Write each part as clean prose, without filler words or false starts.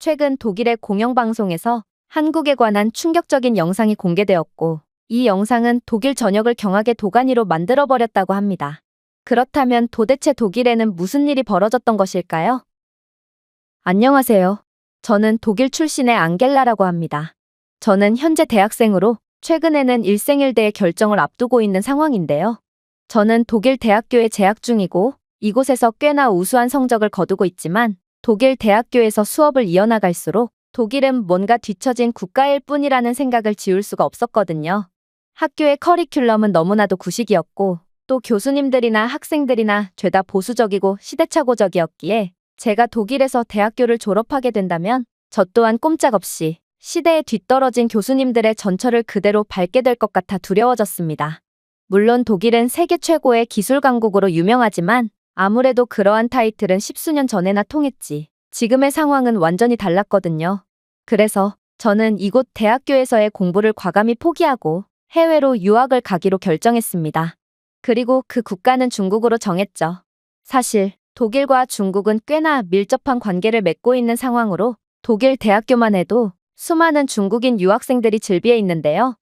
최근 독일의 공영방송에서 한국에 관한 충격적인 영상이 공개되었고, 이 영상은 독일 전역을 경악의 도가니로 만들어버렸다고 합니다. 그렇다면 도대체 독일에는 무슨 일이 벌어졌던 것일까요? 안녕하세요. 저는 독일 출신의 앙겔라라고 합니다. 저는 현재 대학생으로 최근에는 일생일대의 결정을 앞두고 있는 상황인데요. 저는 독일 대학교에 재학 중이고 이곳에서 꽤나 우수한 성적을 거두고 있지만 독일 대학교에서 수업을 이어나갈수록 독일은 뭔가 뒤처진 국가일 뿐이라는 생각을 지울 수가 없었거든요. 학교의 커리큘럼은 너무나도 구식이었고 또 교수님들이나 학생들이나 죄다 보수적이고 시대착오적이었기에 제가 독일에서 대학교를 졸업하게 된다면 저 또한 꼼짝없이 시대에 뒤떨어진 교수님들의 전철을 그대로 밟게 될 것 같아 두려워졌습니다. 물론 독일은 세계 최고의 기술 강국으로 유명하지만 아무래도 그러한 타이틀은 십수년 전에나 통했지. 지금의 상황은 완전히 달랐거든요. 그래서 저는 이곳 대학교에서의 공부를 과감히 포기하고 해외로 유학을 가기로 결정했습니다. 그리고 그 국가는 중국으로 정했죠. 사실 독일과 중국은 꽤나 밀접한 관계를 맺고 있는 상황으로 독일 대학교만 해도 수많은 중국인 유학생들이 즐비해 있는데요.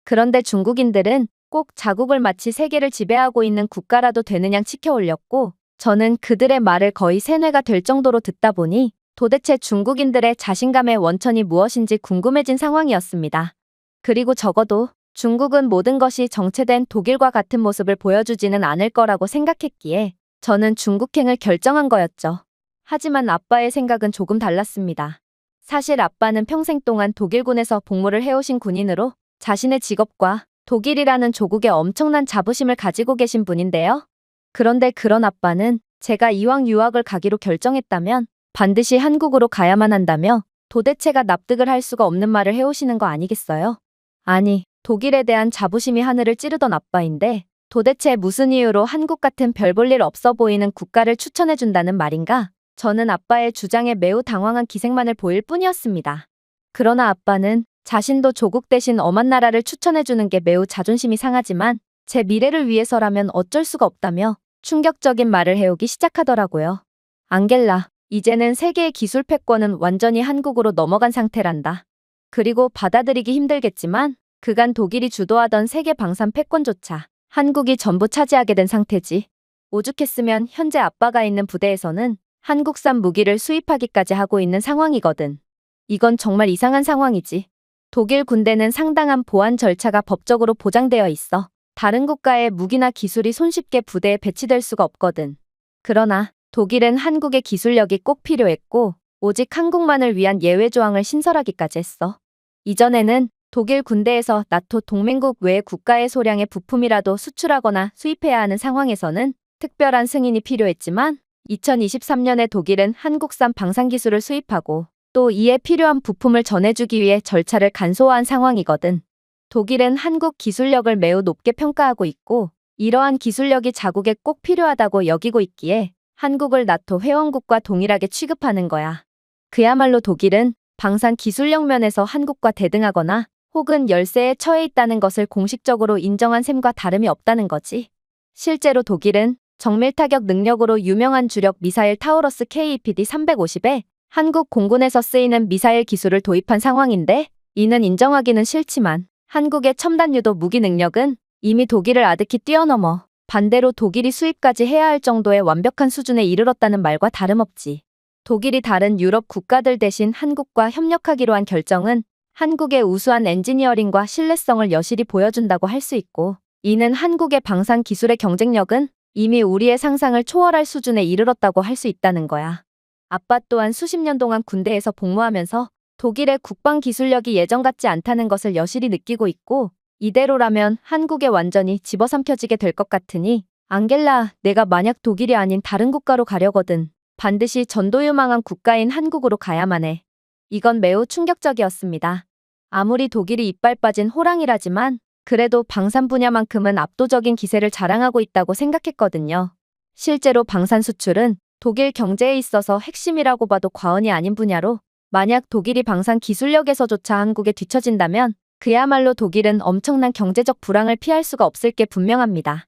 그런데 중국인들은 꼭 자국을 마치 세계를 지배하고 있는 국가라도 되는 양 치켜올렸고 저는 그들의 말을 거의 세뇌가 될 정도로 듣다 보니 도대체 중국인들의 자신감의 원천이 무엇인지 궁금해진 상황이었습니다. 그리고 적어도 중국은 모든 것이 정체된 독일과 같은 모습을 보여주지는 않을 거라고 생각했기에 저는 중국행을 결정한 거였죠. 하지만 아빠의 생각은 조금 달랐습니다. 사실 아빠는 평생 동안 독일군에서 복무를 해오신 군인으로 자신의 직업과 독일이라는 조국에 엄청난 자부심을 가지고 계신 분인데요. 그런데 그런 아빠는 제가 이왕 유학을 가기로 결정했다면 반드시 한국으로 가야만 한다며 도대체가 납득을 할 수가 없는 말을 해오시는 거 아니겠어요? 아니, 독일에 대한 자부심이 하늘을 찌르던 아빠인데 도대체 무슨 이유로 한국 같은 별 볼 일 없어 보이는 국가를 추천해준다는 말인가? 저는 아빠의 주장에 매우 당황한 기색만을 보일 뿐이었습니다. 그러나 아빠는 자신도 조국 대신 엄한 나라를 추천해주는 게 매우 자존심이 상하지만 제 미래를 위해서라면 어쩔 수가 없다며 충격적인 말을 해오기 시작하더라고요. 앙겔라, 이제는 세계의 기술 패권은 완전히 한국으로 넘어간 상태란다. 그리고 받아들이기 힘들겠지만 그간 독일이 주도하던 세계 방산 패권조차 한국이 전부 차지하게 된 상태지. 오죽했으면 현재 아빠가 있는 부대에서는 한국산 무기를 수입하기까지 하고 있는 상황이거든. 이건 정말 이상한 상황이지. 독일 군대는 상당한 보안 절차가 법적으로 보장되어 있어 다른 국가의 무기나 기술이 손쉽게 부대에 배치될 수가 없거든. 그러나 독일은 한국의 기술력이 꼭 필요했고 오직 한국만을 위한 예외 조항을 신설하기까지 했어. 이전에는 독일 군대에서 나토 동맹국 외의 국가의 소량의 부품이라도 수출하거나 수입해야 하는 상황에서는 특별한 승인이 필요했지만 2023년에 독일은 한국산 방산기술을 수입하고 또 이에 필요한 부품을 전해주기 위해 절차를 간소화한 상황이거든. 독일은 한국 기술력을 매우 높게 평가하고 있고 이러한 기술력이 자국에 꼭 필요하다고 여기고 있기에 한국을 나토 회원국과 동일하게 취급하는 거야. 그야말로 독일은 방산 기술력 면에서 한국과 대등하거나 혹은 열세에 처해 있다는 것을 공식적으로 인정한 셈과 다름이 없다는 거지. 실제로 독일은 정밀타격 능력으로 유명한 주력 미사일 타우러스 KEPD-350에 한국 공군에서 쓰이는 미사일 기술을 도입한 상황인데 이는 인정하기는 싫지만 한국의 첨단 유도 무기 능력은 이미 독일을 아득히 뛰어넘어 반대로 독일이 수입까지 해야 할 정도의 완벽한 수준에 이르렀다는 말과 다름없지. 독일이 다른 유럽 국가들 대신 한국과 협력하기로 한 결정은 한국의 우수한 엔지니어링과 신뢰성을 여실히 보여준다고 할 수 있고 이는 한국의 방산 기술의 경쟁력은 이미 우리의 상상을 초월할 수준에 이르렀다고 할 수 있다는 거야. 아빠 또한 수십 년 동안 군대에서 복무하면서 독일의 국방 기술력이 예전 같지 않다는 것을 여실히 느끼고 있고 이대로라면 한국에 완전히 집어삼켜지게 될 것 같으니 앙겔라, 내가 만약 독일이 아닌 다른 국가로 가려거든 반드시 전도유망한 국가인 한국으로 가야만 해. 이건 매우 충격적이었습니다. 아무리 독일이 이빨 빠진 호랑이라지만 그래도 방산 분야만큼은 압도적인 기세를 자랑하고 있다고 생각했거든요. 실제로 방산 수출은 독일 경제에 있어서 핵심이라고 봐도 과언이 아닌 분야로 만약 독일이 방산 기술력에서조차 한국에 뒤처진다면 그야말로 독일은 엄청난 경제적 불황을 피할 수가 없을 게 분명합니다.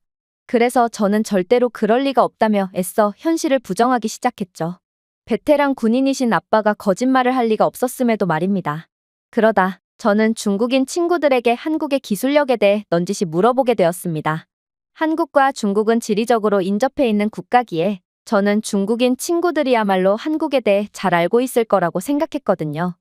그래서 저는 절대로 그럴 리가 없다며 애써 현실을 부정하기 시작했죠. 베테랑 군인이신 아빠가 거짓말을 할 리가 없었음에도 말입니다. 그러다 저는 중국인 친구들에게 한국의 기술력에 대해 넌지시 물어보게 되었습니다. 한국과 중국은 지리적으로 인접해 있는 국가기에 저는 중국인 친구들이야말로 한국에 대해 잘 알고 있을 거라고 생각했거든요.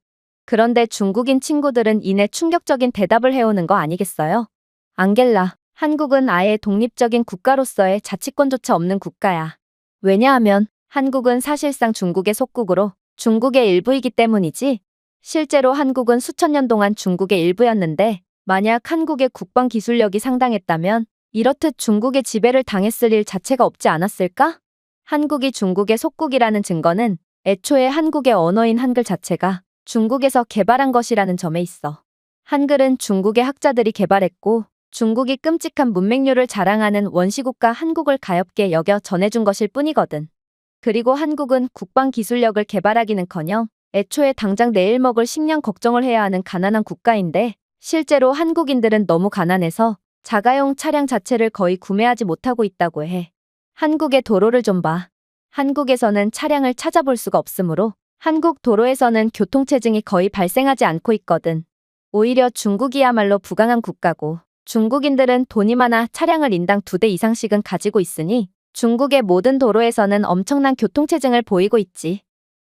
그런데 중국인 친구들은 이내 충격적인 대답을 해오는 거 아니겠어요? 앙겔라, 한국은 아예 독립적인 국가로서의 자치권조차 없는 국가야. 왜냐하면 한국은 사실상 중국의 속국으로 중국의 일부이기 때문이지. 실제로 한국은 수천 년 동안 중국의 일부였는데 만약 한국의 국방 기술력이 상당했다면 이렇듯 중국의 지배를 당했을 일 자체가 없지 않았을까? 한국이 중국의 속국이라는 증거는 애초에 한국의 언어인 한글 자체가 중국에서 개발한 것이라는 점에 있어. 한글은 중국의 학자들이 개발했고 중국이 끔찍한 문맹률을 자랑하는 원시국가 한국을 가엾게 여겨 전해준 것일 뿐이거든. 그리고 한국은 국방 기술력을 개발하기는커녕 애초에 당장 내일 먹을 식량 걱정을 해야 하는 가난한 국가인데 실제로 한국인들은 너무 가난해서 자가용 차량 자체를 거의 구매하지 못하고 있다고 해. 한국의 도로를 좀 봐. 한국에서는 차량을 찾아볼 수가 없으므로 한국 도로에서는 교통체증이 거의 발생하지 않고 있거든. 오히려 중국이야말로 부강한 국가고 중국인들은 돈이 많아 차량을 인당 2대 이상씩은 가지고 있으니 중국의 모든 도로에서는 엄청난 교통체증을 보이고 있지.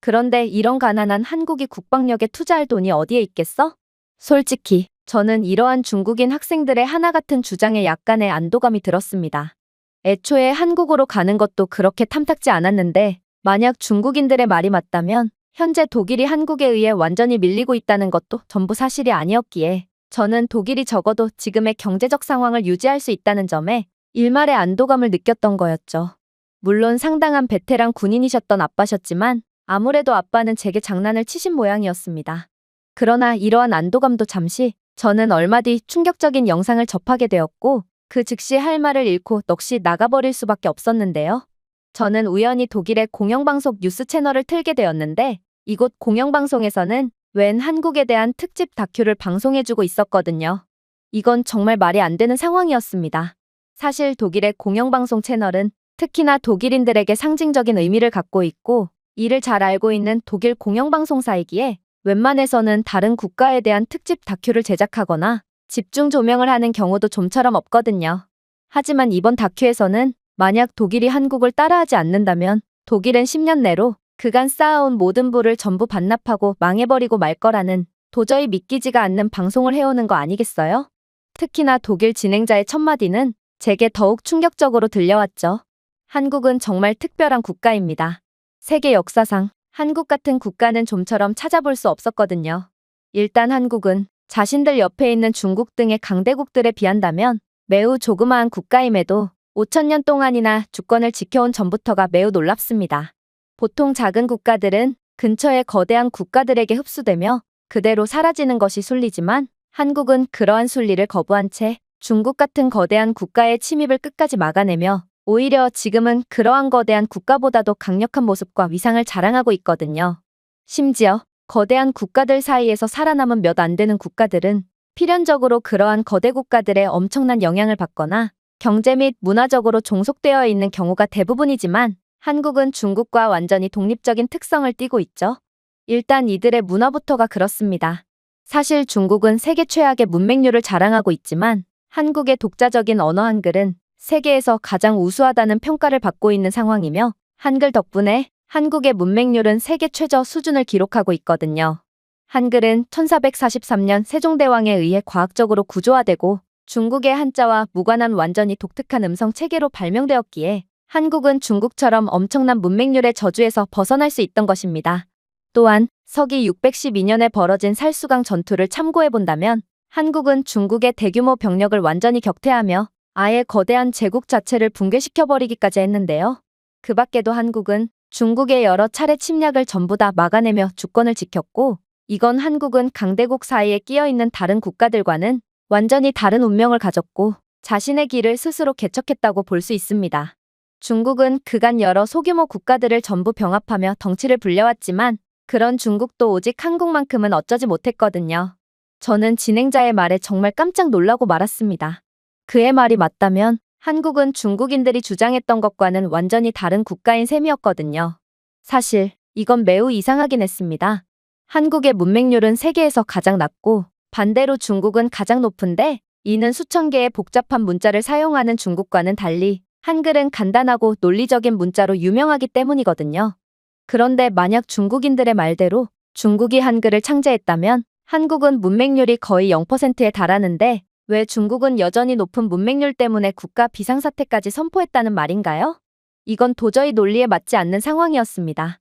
그런데 이런 가난한 한국이 국방력에 투자할 돈이 어디에 있겠어? 솔직히 저는 이러한 중국인 학생들의 하나 같은 주장에 약간의 안도감이 들었습니다. 애초에 한국으로 가는 것도 그렇게 탐탁지 않았는데 만약 중국인들의 말이 맞다면 현재 독일이 한국에 의해 완전히 밀리고 있다는 것도 전부 사실이 아니었기에 저는 독일이 적어도 지금의 경제적 상황을 유지할 수 있다는 점에 일말의 안도감을 느꼈던 거였죠. 물론 상당한 베테랑 군인이셨던 아빠셨지만 아무래도 아빠는 제게 장난을 치신 모양이었습니다. 그러나 이러한 안도감도 잠시 저는 얼마 뒤 충격적인 영상을 접하게 되었고 그 즉시 할 말을 잃고 넋이 나가버릴 수밖에 없었는데요. 저는 우연히 독일의 공영방송 뉴스 채널을 틀게 되었는데 이곳 공영방송에서는 웬 한국에 대한 특집 다큐를 방송해주고 있었거든요. 이건 정말 말이 안 되는 상황이었습니다. 사실 독일의 공영방송 채널은 특히나 독일인들에게 상징적인 의미를 갖고 있고 이를 잘 알고 있는 독일 공영방송사이기에 웬만해서는 다른 국가에 대한 특집 다큐를 제작하거나 집중 조명을 하는 경우도 좀처럼 없거든요. 하지만 이번 다큐에서는 만약 독일이 한국을 따라하지 않는다면 독일은 10년 내로 그간 쌓아온 모든 부를 전부 반납하고 망해버리고 말 거라는 도저히 믿기지가 않는 방송을 해오는 거 아니겠어요? 특히나 독일 진행자의 첫마디는 제게 더욱 충격적으로 들려왔죠. 한국은 정말 특별한 국가입니다. 세계 역사상 한국 같은 국가는 좀처럼 찾아볼 수 없었거든요. 일단 한국은 자신들 옆에 있는 중국 등의 강대국들에 비한다면 매우 조그마한 국가임에도 5,000년 동안이나 주권을 지켜온 점부터가 매우 놀랍습니다. 보통 작은 국가들은 근처의 거대한 국가들에게 흡수되며 그대로 사라지는 것이 순리지만 한국은 그러한 순리를 거부한 채 중국 같은 거대한 국가의 침입을 끝까지 막아내며 오히려 지금은 그러한 거대한 국가보다도 강력한 모습과 위상을 자랑하고 있거든요. 심지어 거대한 국가들 사이에서 살아남은 몇 안 되는 국가들은 필연적으로 그러한 거대 국가들의 엄청난 영향을 받거나 경제 및 문화적으로 종속되어 있는 경우가 대부분이지만 한국은 중국과 완전히 독립적인 특성을 띠고 있죠. 일단 이들의 문화부터가 그렇습니다. 사실 중국은 세계 최악의 문맹률을 자랑하고 있지만 한국의 독자적인 언어 한글은 세계에서 가장 우수하다는 평가를 받고 있는 상황이며 한글 덕분에 한국의 문맹률은 세계 최저 수준을 기록하고 있거든요. 한글은 1443년 세종대왕에 의해 과학적으로 구조화되고 중국의 한자와 무관한 완전히 독특한 음성 체계로 발명되었기에 한국은 중국처럼 엄청난 문맹률의 저주에서 벗어날 수 있던 것입니다. 또한 서기 612년에 벌어진 살수강 전투를 참고해본다면 한국은 중국의 대규모 병력을 완전히 격퇴하며 아예 거대한 제국 자체를 붕괴시켜버리기까지 했는데요. 그 밖에도 한국은 중국의 여러 차례 침략을 전부 다 막아내며 주권을 지켰고 이건 한국은 강대국 사이에 끼어있는 다른 국가들과는 완전히 다른 운명을 가졌고 자신의 길을 스스로 개척했다고 볼 수 있습니다. 중국은 그간 여러 소규모 국가들을 전부 병합하며 덩치를 불려왔지만 그런 중국도 오직 한국만큼은 어쩌지 못했거든요. 저는 진행자의 말에 정말 깜짝 놀라고 말았습니다. 그의 말이 맞다면 한국은 중국인들이 주장했던 것과는 완전히 다른 국가인 셈이었거든요. 사실 이건 매우 이상하긴 했습니다. 한국의 문맹률은 세계에서 가장 낮고 반대로 중국은 가장 높은데 이는 수천 개의 복잡한 문자를 사용하는 중국과는 달리 한글은 간단하고 논리적인 문자로 유명하기 때문이거든요. 그런데 만약 중국인들의 말대로 중국이 한글을 창제했다면 한국은 문맹률이 거의 0%에 달하는데 왜 중국은 여전히 높은 문맹률 때문에 국가 비상사태까지 선포했다는 말인가요? 이건 도저히 논리에 맞지 않는 상황이었습니다.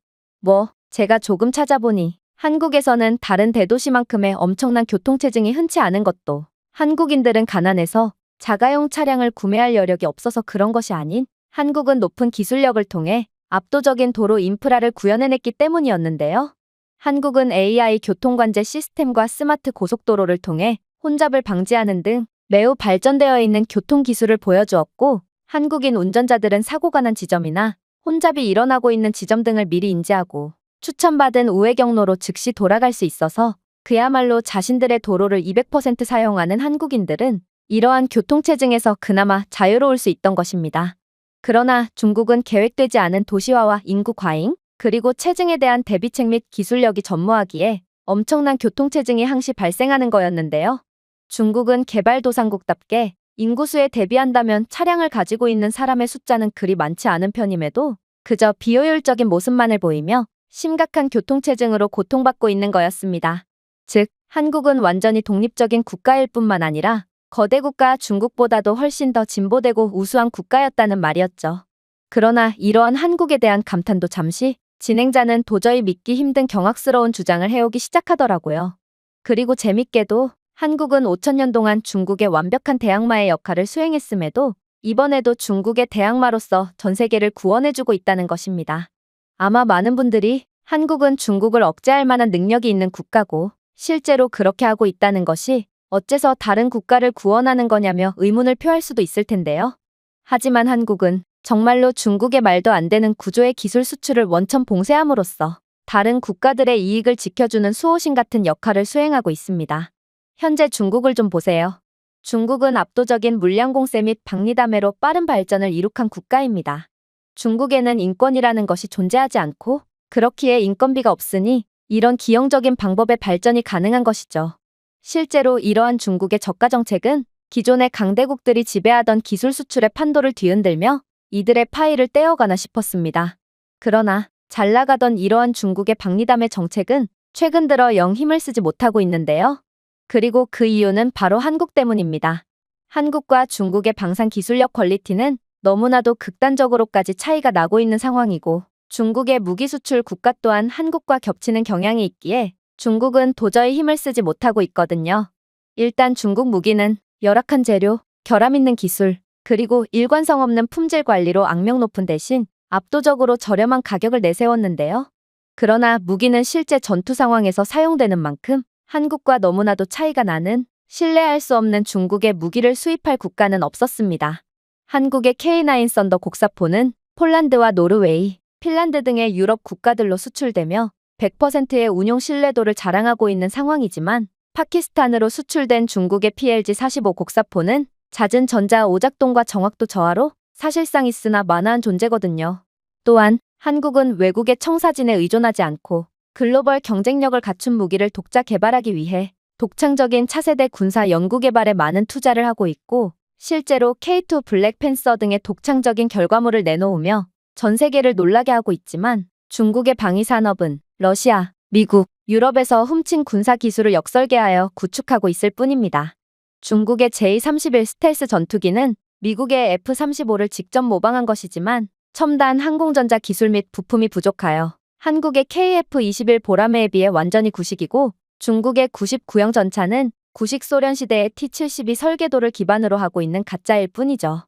제가 조금 찾아보니 한국에서는 다른 대도시만큼의 엄청난 교통체증이 흔치 않은 것도 한국인들은 가난해서 자가용 차량을 구매할 여력이 없어서 그런 것이 아닌 한국은 높은 기술력을 통해 압도적인 도로 인프라를 구현해냈기 때문이었는데요. 한국은 AI 교통관제 시스템과 스마트 고속도로를 통해 혼잡을 방지하는 등 매우 발전되어 있는 교통기술을 보여주었고 한국인 운전자들은 사고가 난 지점이나 혼잡이 일어나고 있는 지점 등을 미리 인지하고 추천받은 우회 경로로 즉시 돌아갈 수 있어서 그야말로 자신들의 도로를 200% 사용하는 한국인들은 이러한 교통체증에서 그나마 자유로울 수 있던 것입니다. 그러나 중국은 계획되지 않은 도시화와 인구 과잉, 그리고 체증에 대한 대비책 및 기술력이 전무하기에 엄청난 교통체증이 항시 발생하는 거였는데요. 중국은 개발도상국답게 인구수에 대비한다면 차량을 가지고 있는 사람의 숫자는 그리 많지 않은 편임에도 그저 비효율적인 모습만을 보이며 심각한 교통체증으로 고통받고 있는 거였습니다. 즉, 한국은 완전히 독립적인 국가일 뿐만 아니라 거대 국가 중국보다도 훨씬 더 진보되고 우수한 국가였다는 말이었죠. 그러나 이러한 한국에 대한 감탄도 잠시 진행자는 도저히 믿기 힘든 경악스러운 주장을 해오기 시작하더라고요. 그리고 재밌게도 한국은 5천년 동안 중국의 완벽한 대항마의 역할을 수행했음에도 이번에도 중국의 대항마로서 전 세계를 구원해주고 있다는 것입니다. 아마 많은 분들이 한국은 중국을 억제할 만한 능력이 있는 국가고 실제로 그렇게 하고 있다는 것이 어째서 다른 국가를 구원하는 거냐며 의문을 표할 수도 있을 텐데요. 하지만 한국은 정말로 중국의 말도 안 되는 구조의 기술 수출을 원천 봉쇄함으로써 다른 국가들의 이익을 지켜주는 수호신 같은 역할을 수행하고 있습니다. 현재 중국을 좀 보세요. 중국은 압도적인 물량 공세 및 박리담회로 빠른 발전을 이룩한 국가입니다. 중국에는 인권이라는 것이 존재하지 않고 그렇기에 인건비가 없으니 이런 기형적인 방법의 발전이 가능한 것이죠. 실제로 이러한 중국의 저가 정책은 기존의 강대국들이 지배하던 기술 수출의 판도를 뒤흔들며 이들의 파이를 떼어가나 싶었습니다. 그러나 잘 나가던 이러한 중국의 박리담회 정책은 최근 들어 영 힘을 쓰지 못하고 있는데요. 그리고 그 이유는 바로 한국 때문입니다. 한국과 중국의 방산 기술력 퀄리티는 너무나도 극단적으로까지 차이가 나고 있는 상황이고 중국의 무기 수출 국가 또한 한국과 겹치는 경향이 있기에 중국은 도저히 힘을 쓰지 못하고 있거든요. 일단 중국 무기는 열악한 재료, 결함 있는 기술, 그리고 일관성 없는 품질 관리로 악명 높은 대신 압도적으로 저렴한 가격을 내세웠는데요. 그러나 무기는 실제 전투 상황에서 사용되는 만큼 한국과 너무나도 차이가 나는 신뢰할 수 없는 중국의 무기를 수입할 국가는 없었습니다. 한국의 K9 썬더 곡사포는 폴란드와 노르웨이, 핀란드 등의 유럽 국가들로 수출되며 100%의 운용 신뢰도를 자랑하고 있는 상황이지만 파키스탄으로 수출된 중국의 PLG-45 곡사포는 잦은 전자 오작동과 정확도 저하로 사실상 있으나 만화한 존재거든요. 또한 한국은 외국의 청사진에 의존하지 않고 글로벌 경쟁력을 갖춘 무기를 독자 개발하기 위해 독창적인 차세대 군사 연구개발에 많은 투자를 하고 있고 실제로 K2 블랙팬서 등의 독창적인 결과물을 내놓으며 전 세계를 놀라게 하고 있지만 중국의 방위산업은 러시아, 미국, 유럽에서 훔친 군사기술을 역설계하여 구축하고 있을 뿐입니다. 중국의 J-31 스텔스 전투기는 미국의 F-35를 직접 모방한 것이지만 첨단 항공전자 기술 및 부품이 부족하여 한국의 KF-21 보라매에 비해 완전히 구식이고 중국의 99형 전차는 구식 소련 시대의 T-72 설계도를 기반으로 하고 있는 가짜일 뿐이죠.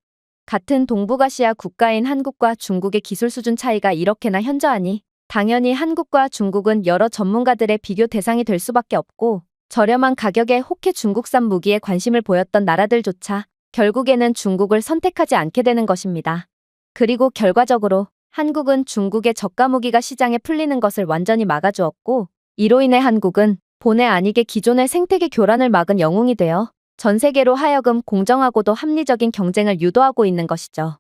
같은 동북아시아 국가인 한국과 중국의 기술 수준 차이가 이렇게나 현저하니 당연히 한국과 중국은 여러 전문가들의 비교 대상이 될 수밖에 없고 저렴한 가격에 혹해 중국산 무기에 관심을 보였던 나라들조차 결국에는 중국을 선택하지 않게 되는 것입니다. 그리고 결과적으로 한국은 중국의 저가 무기가 시장에 풀리는 것을 완전히 막아주었고 이로 인해 한국은 본의 아니게 기존의 생태계 교란을 막은 영웅이 되어 전 세계로 하여금 공정하고도 합리적인 경쟁을 유도하고 있는 것이죠.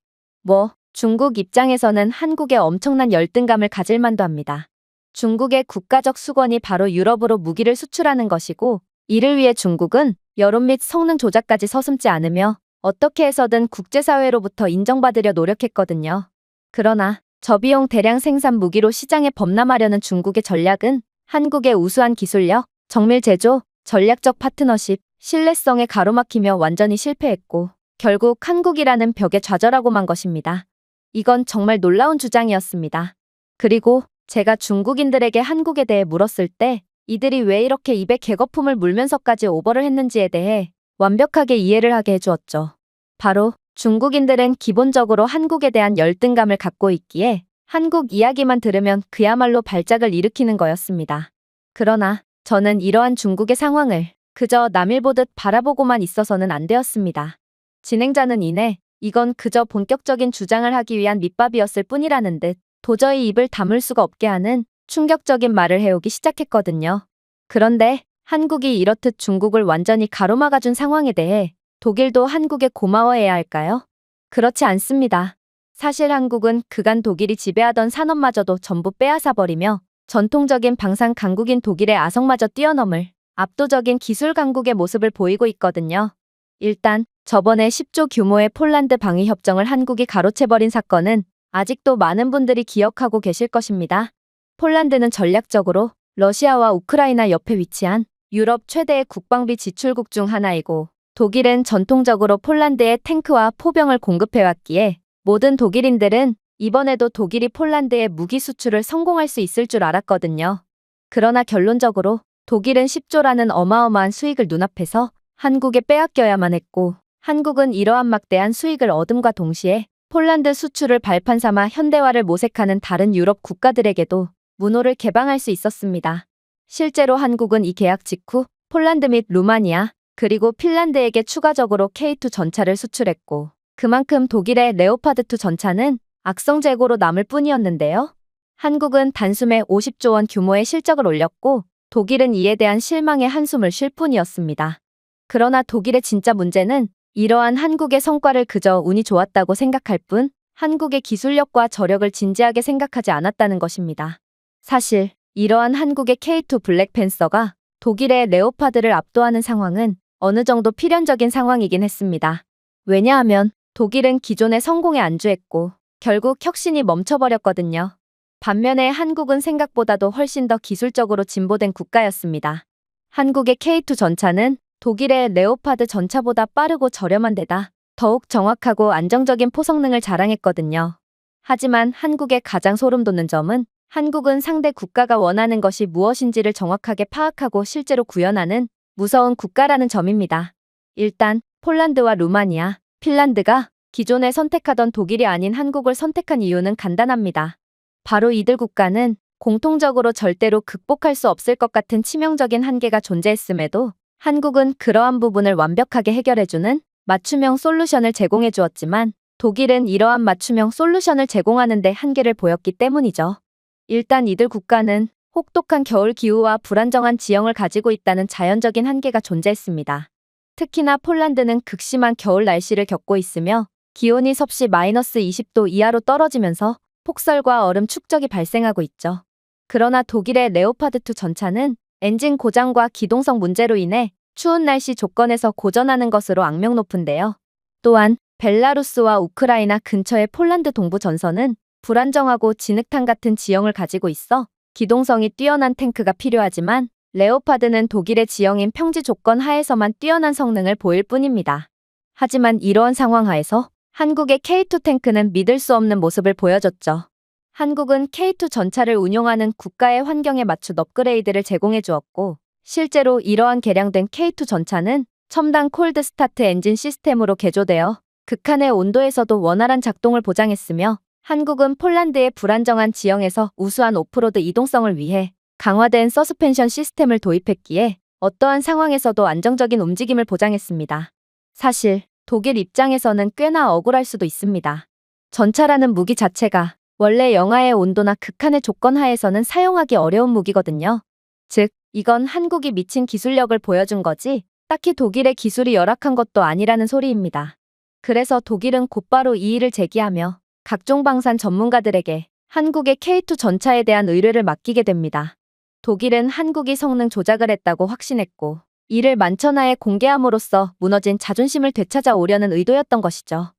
중국 입장에서는 한국에 엄청난 열등감을 가질 만도 합니다. 중국의 국가적 수건이 바로 유럽으로 무기를 수출하는 것이고, 이를 위해 중국은 여론 및 성능 조작까지 서슴지 않으며 어떻게 해서든 국제사회로부터 인정받으려 노력했거든요. 그러나 저비용 대량 생산 무기로 시장에 범람하려는 중국의 전략은 한국의 우수한 기술력, 정밀 제조, 전략적 파트너십, 신뢰성에 가로막히며 완전히 실패했고 결국 한국이라는 벽에 좌절하고 만 것입니다. 이건 정말 놀라운 주장이었습니다. 그리고 제가 중국인들에게 한국에 대해 물었을 때 이들이 왜 이렇게 입에 개거품을 물면서까지 오버를 했는지에 대해 완벽하게 이해를 하게 해주었죠. 바로 중국인들은 기본적으로 한국에 대한 열등감을 갖고 있기에 한국 이야기만 들으면 그야말로 발작을 일으키는 거였습니다. 그러나 저는 이러한 중국의 상황을 그저 남일 보듯 바라보고만 있어서는 안 되었습니다. 진행자는 이내 이건 그저 본격적인 주장을 하기 위한 밑밥이었을 뿐이라는 듯 도저히 입을 다물 수가 없게 하는 충격적인 말을 해오기 시작했거든요. 그런데 한국이 이렇듯 중국을 완전히 가로막아준 상황에 대해 독일도 한국에 고마워해야 할까요? 그렇지 않습니다. 사실 한국은 그간 독일이 지배하던 산업마저도 전부 빼앗아버리며 전통적인 방산 강국인 독일의 아성마저 뛰어넘을 압도적인 기술 강국의 모습을 보이고 있거든요. 일단 저번에 10조 규모의 폴란드 방위 협정을 한국이 가로채버린 사건은 아직도 많은 분들이 기억하고 계실 것입니다. 폴란드는 전략적으로 러시아와 우크라이나 옆에 위치한 유럽 최대의 국방비 지출국 중 하나이고 독일은 전통적으로 폴란드에 탱크와 포병을 공급해왔기에 모든 독일인들은 이번에도 독일이 폴란드에 무기 수출을 성공할 수 있을 줄 알았거든요. 그러나 결론적으로 독일은 10조라는 어마어마한 수익을 눈앞에서 한국에 빼앗겨야만 했고 한국은 이러한 막대한 수익을 얻음과 동시에 폴란드 수출을 발판 삼아 현대화를 모색하는 다른 유럽 국가들에게도 문호를 개방할 수 있었습니다. 실제로 한국은 이 계약 직후 폴란드 및 루마니아 그리고 핀란드에게 추가적으로 K2 전차를 수출했고 그만큼 독일의 레오파드2 전차는 악성 재고로 남을 뿐이었는데요. 한국은 단숨에 50조 원 규모의 실적을 올렸고 독일은 이에 대한 실망의 한숨을 쉴 뿐이었습니다. 그러나 독일의 진짜 문제는 이러한 한국의 성과를 그저 운이 좋았다고 생각할 뿐 한국의 기술력과 저력을 진지하게 생각하지 않았다는 것입니다. 사실 이러한 한국의 K2 블랙팬서가 독일의 레오파드를 압도하는 상황은 어느 정도 필연적인 상황이긴 했습니다. 왜냐하면 독일은 기존의 성공에 안주했고 결국 혁신이 멈춰버렸거든요. 반면에 한국은 생각보다도 훨씬 더 기술적으로 진보된 국가였습니다. 한국의 K2 전차는 독일의 레오파드 전차보다 빠르고 저렴한 데다 더욱 정확하고 안정적인 포성능을 자랑했거든요. 하지만 한국의 가장 소름 돋는 점은 한국은 상대 국가가 원하는 것이 무엇인지를 정확하게 파악하고 실제로 구현하는 무서운 국가라는 점입니다. 일단 폴란드와 루마니아, 핀란드가 기존에 선택하던 독일이 아닌 한국을 선택한 이유는 간단합니다. 바로 이들 국가는 공통적으로 절대로 극복할 수 없을 것 같은 치명적인 한계가 존재했음에도 한국은 그러한 부분을 완벽하게 해결해주는 맞춤형 솔루션을 제공해 주었지만 독일은 이러한 맞춤형 솔루션을 제공하는 데 한계를 보였기 때문이죠. 일단 이들 국가는 혹독한 겨울 기후와 불안정한 지형을 가지고 있다는 자연적인 한계가 존재했습니다. 특히나 폴란드는 극심한 겨울 날씨를 겪고 있으며 기온이 섭씨 마이너스 20도 이하로 떨어지면서 폭설과 얼음 축적이 발생하고 있죠. 그러나 독일의 레오파드2 전차는 엔진 고장과 기동성 문제로 인해 추운 날씨 조건에서 고전하는 것으로 악명 높은데요. 또한 벨라루스와 우크라이나 근처의 폴란드 동부 전선은 불안정하고 진흙탕 같은 지형을 가지고 있어 기동성이 뛰어난 탱크가 필요하지만 레오파드는 독일의 지형인 평지 조건 하에서만 뛰어난 성능을 보일 뿐입니다. 하지만 이러한 상황 하에서 한국의 K2 탱크는 믿을 수 없는 모습을 보여줬죠. 한국은 K2 전차를 운용하는 국가의 환경에 맞춘 업그레이드를 제공해 주었고 실제로 이러한 개량된 K2 전차는 첨단 콜드 스타트 엔진 시스템으로 개조되어 극한의 온도에서도 원활한 작동을 보장했으며 한국은 폴란드의 불안정한 지형에서 우수한 오프로드 이동성을 위해 강화된 서스펜션 시스템을 도입했기에 어떠한 상황에서도 안정적인 움직임을 보장했습니다. 사실 독일 입장에서는 꽤나 억울할 수도 있습니다. 전차라는 무기 자체가 원래 영하의 온도나 극한의 조건 하에서는 사용하기 어려운 무기거든요. 즉, 이건 한국이 미친 기술력을 보여준 거지 딱히 독일의 기술이 열악한 것도 아니라는 소리입니다. 그래서 독일은 곧바로 이의를 제기하며 각종 방산 전문가들에게 한국의 K2 전차에 대한 의뢰를 맡기게 됩니다. 독일은 한국이 성능 조작을 했다고 확신했고 이를 만천하에 공개함으로써 무너진 자존심을 되찾아오려는 의도였던 것이죠.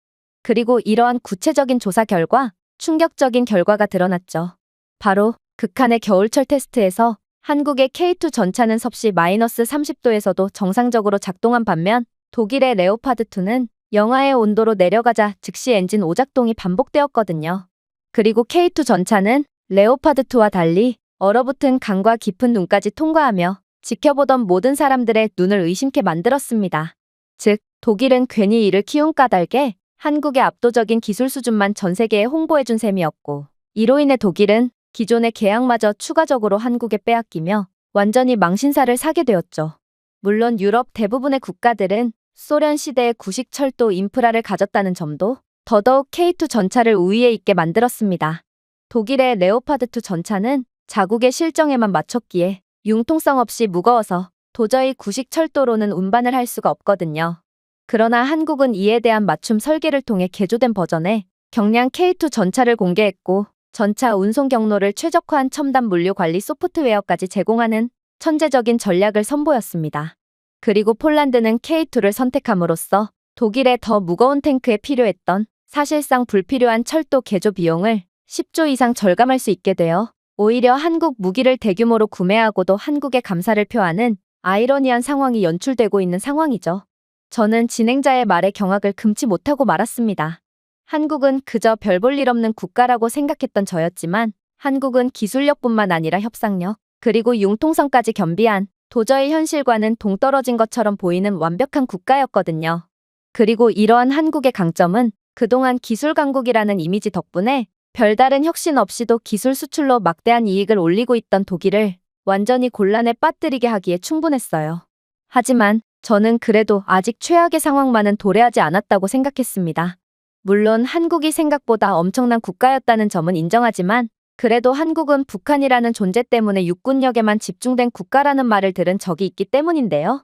그리고 이러한 구체적인 조사 결과 충격적인 결과가 드러났죠. 바로 극한의 겨울철 테스트에서 한국의 K2 전차는 섭씨 마이너스 30도에서도 정상적으로 작동한 반면 독일의 레오파드2는 영하의 온도로 내려가자 즉시 엔진 오작동이 반복되었거든요. 그리고 K2 전차는 레오파드2와 달리 얼어붙은 강과 깊은 눈까지 통과하며 지켜보던 모든 사람들의 눈을 의심케 만들었습니다. 즉, 독일은 괜히 이를 키운 까닭에 한국의 압도적인 기술 수준만 전 세계에 홍보해준 셈이었고 이로 인해 독일은 기존의 계약마저 추가적으로 한국에 빼앗기며 완전히 망신살을 사게 되었죠. 물론 유럽 대부분의 국가들은 소련 시대의 구식 철도 인프라를 가졌다는 점도 더더욱 K2 전차를 우위에 있게 만들었습니다. 독일의 레오파드2 전차는 자국의 실정에만 맞췄기에 융통성 없이 무거워서 도저히 구식 철도로는 운반을 할 수가 없거든요. 그러나 한국은 이에 대한 맞춤 설계를 통해 개조된 버전의 경량 K2 전차를 공개했고 전차 운송 경로를 최적화한 첨단 물류 관리 소프트웨어까지 제공하는 천재적인 전략을 선보였습니다. 그리고 폴란드는 K2를 선택함으로써 독일의 더 무거운 탱크에 필요했던 사실상 불필요한 철도 개조 비용을 10조 이상 절감할 수 있게 되어 오히려 한국 무기를 대규모로 구매하고도 한국에 감사를 표하는 아이러니한 상황이 연출되고 있는 상황이죠. 저는 진행자의 말에 경악을 금치 못하고 말았습니다. 한국은 그저 별 볼 일 없는 국가라고 생각했던 저였지만 한국은 기술력뿐만 아니라 협상력, 그리고 융통성까지 겸비한 도저히 현실과는 동떨어진 것처럼 보이는 완벽한 국가였거든요. 그리고 이러한 한국의 강점은 그동안 기술 강국이라는 이미지 덕분에 별다른 혁신 없이도 기술 수출로 막대한 이익을 올리고 있던 독일을 완전히 곤란에 빠뜨리게 하기에 충분했어요. 하지만 저는 그래도 아직 최악의 상황만은 도래하지 않았다고 생각했습니다. 물론 한국이 생각보다 엄청난 국가였다는 점은 인정하지만 그래도 한국은 북한이라는 존재 때문에 육군력에만 집중된 국가라는 말을 들은 적이 있기 때문인데요.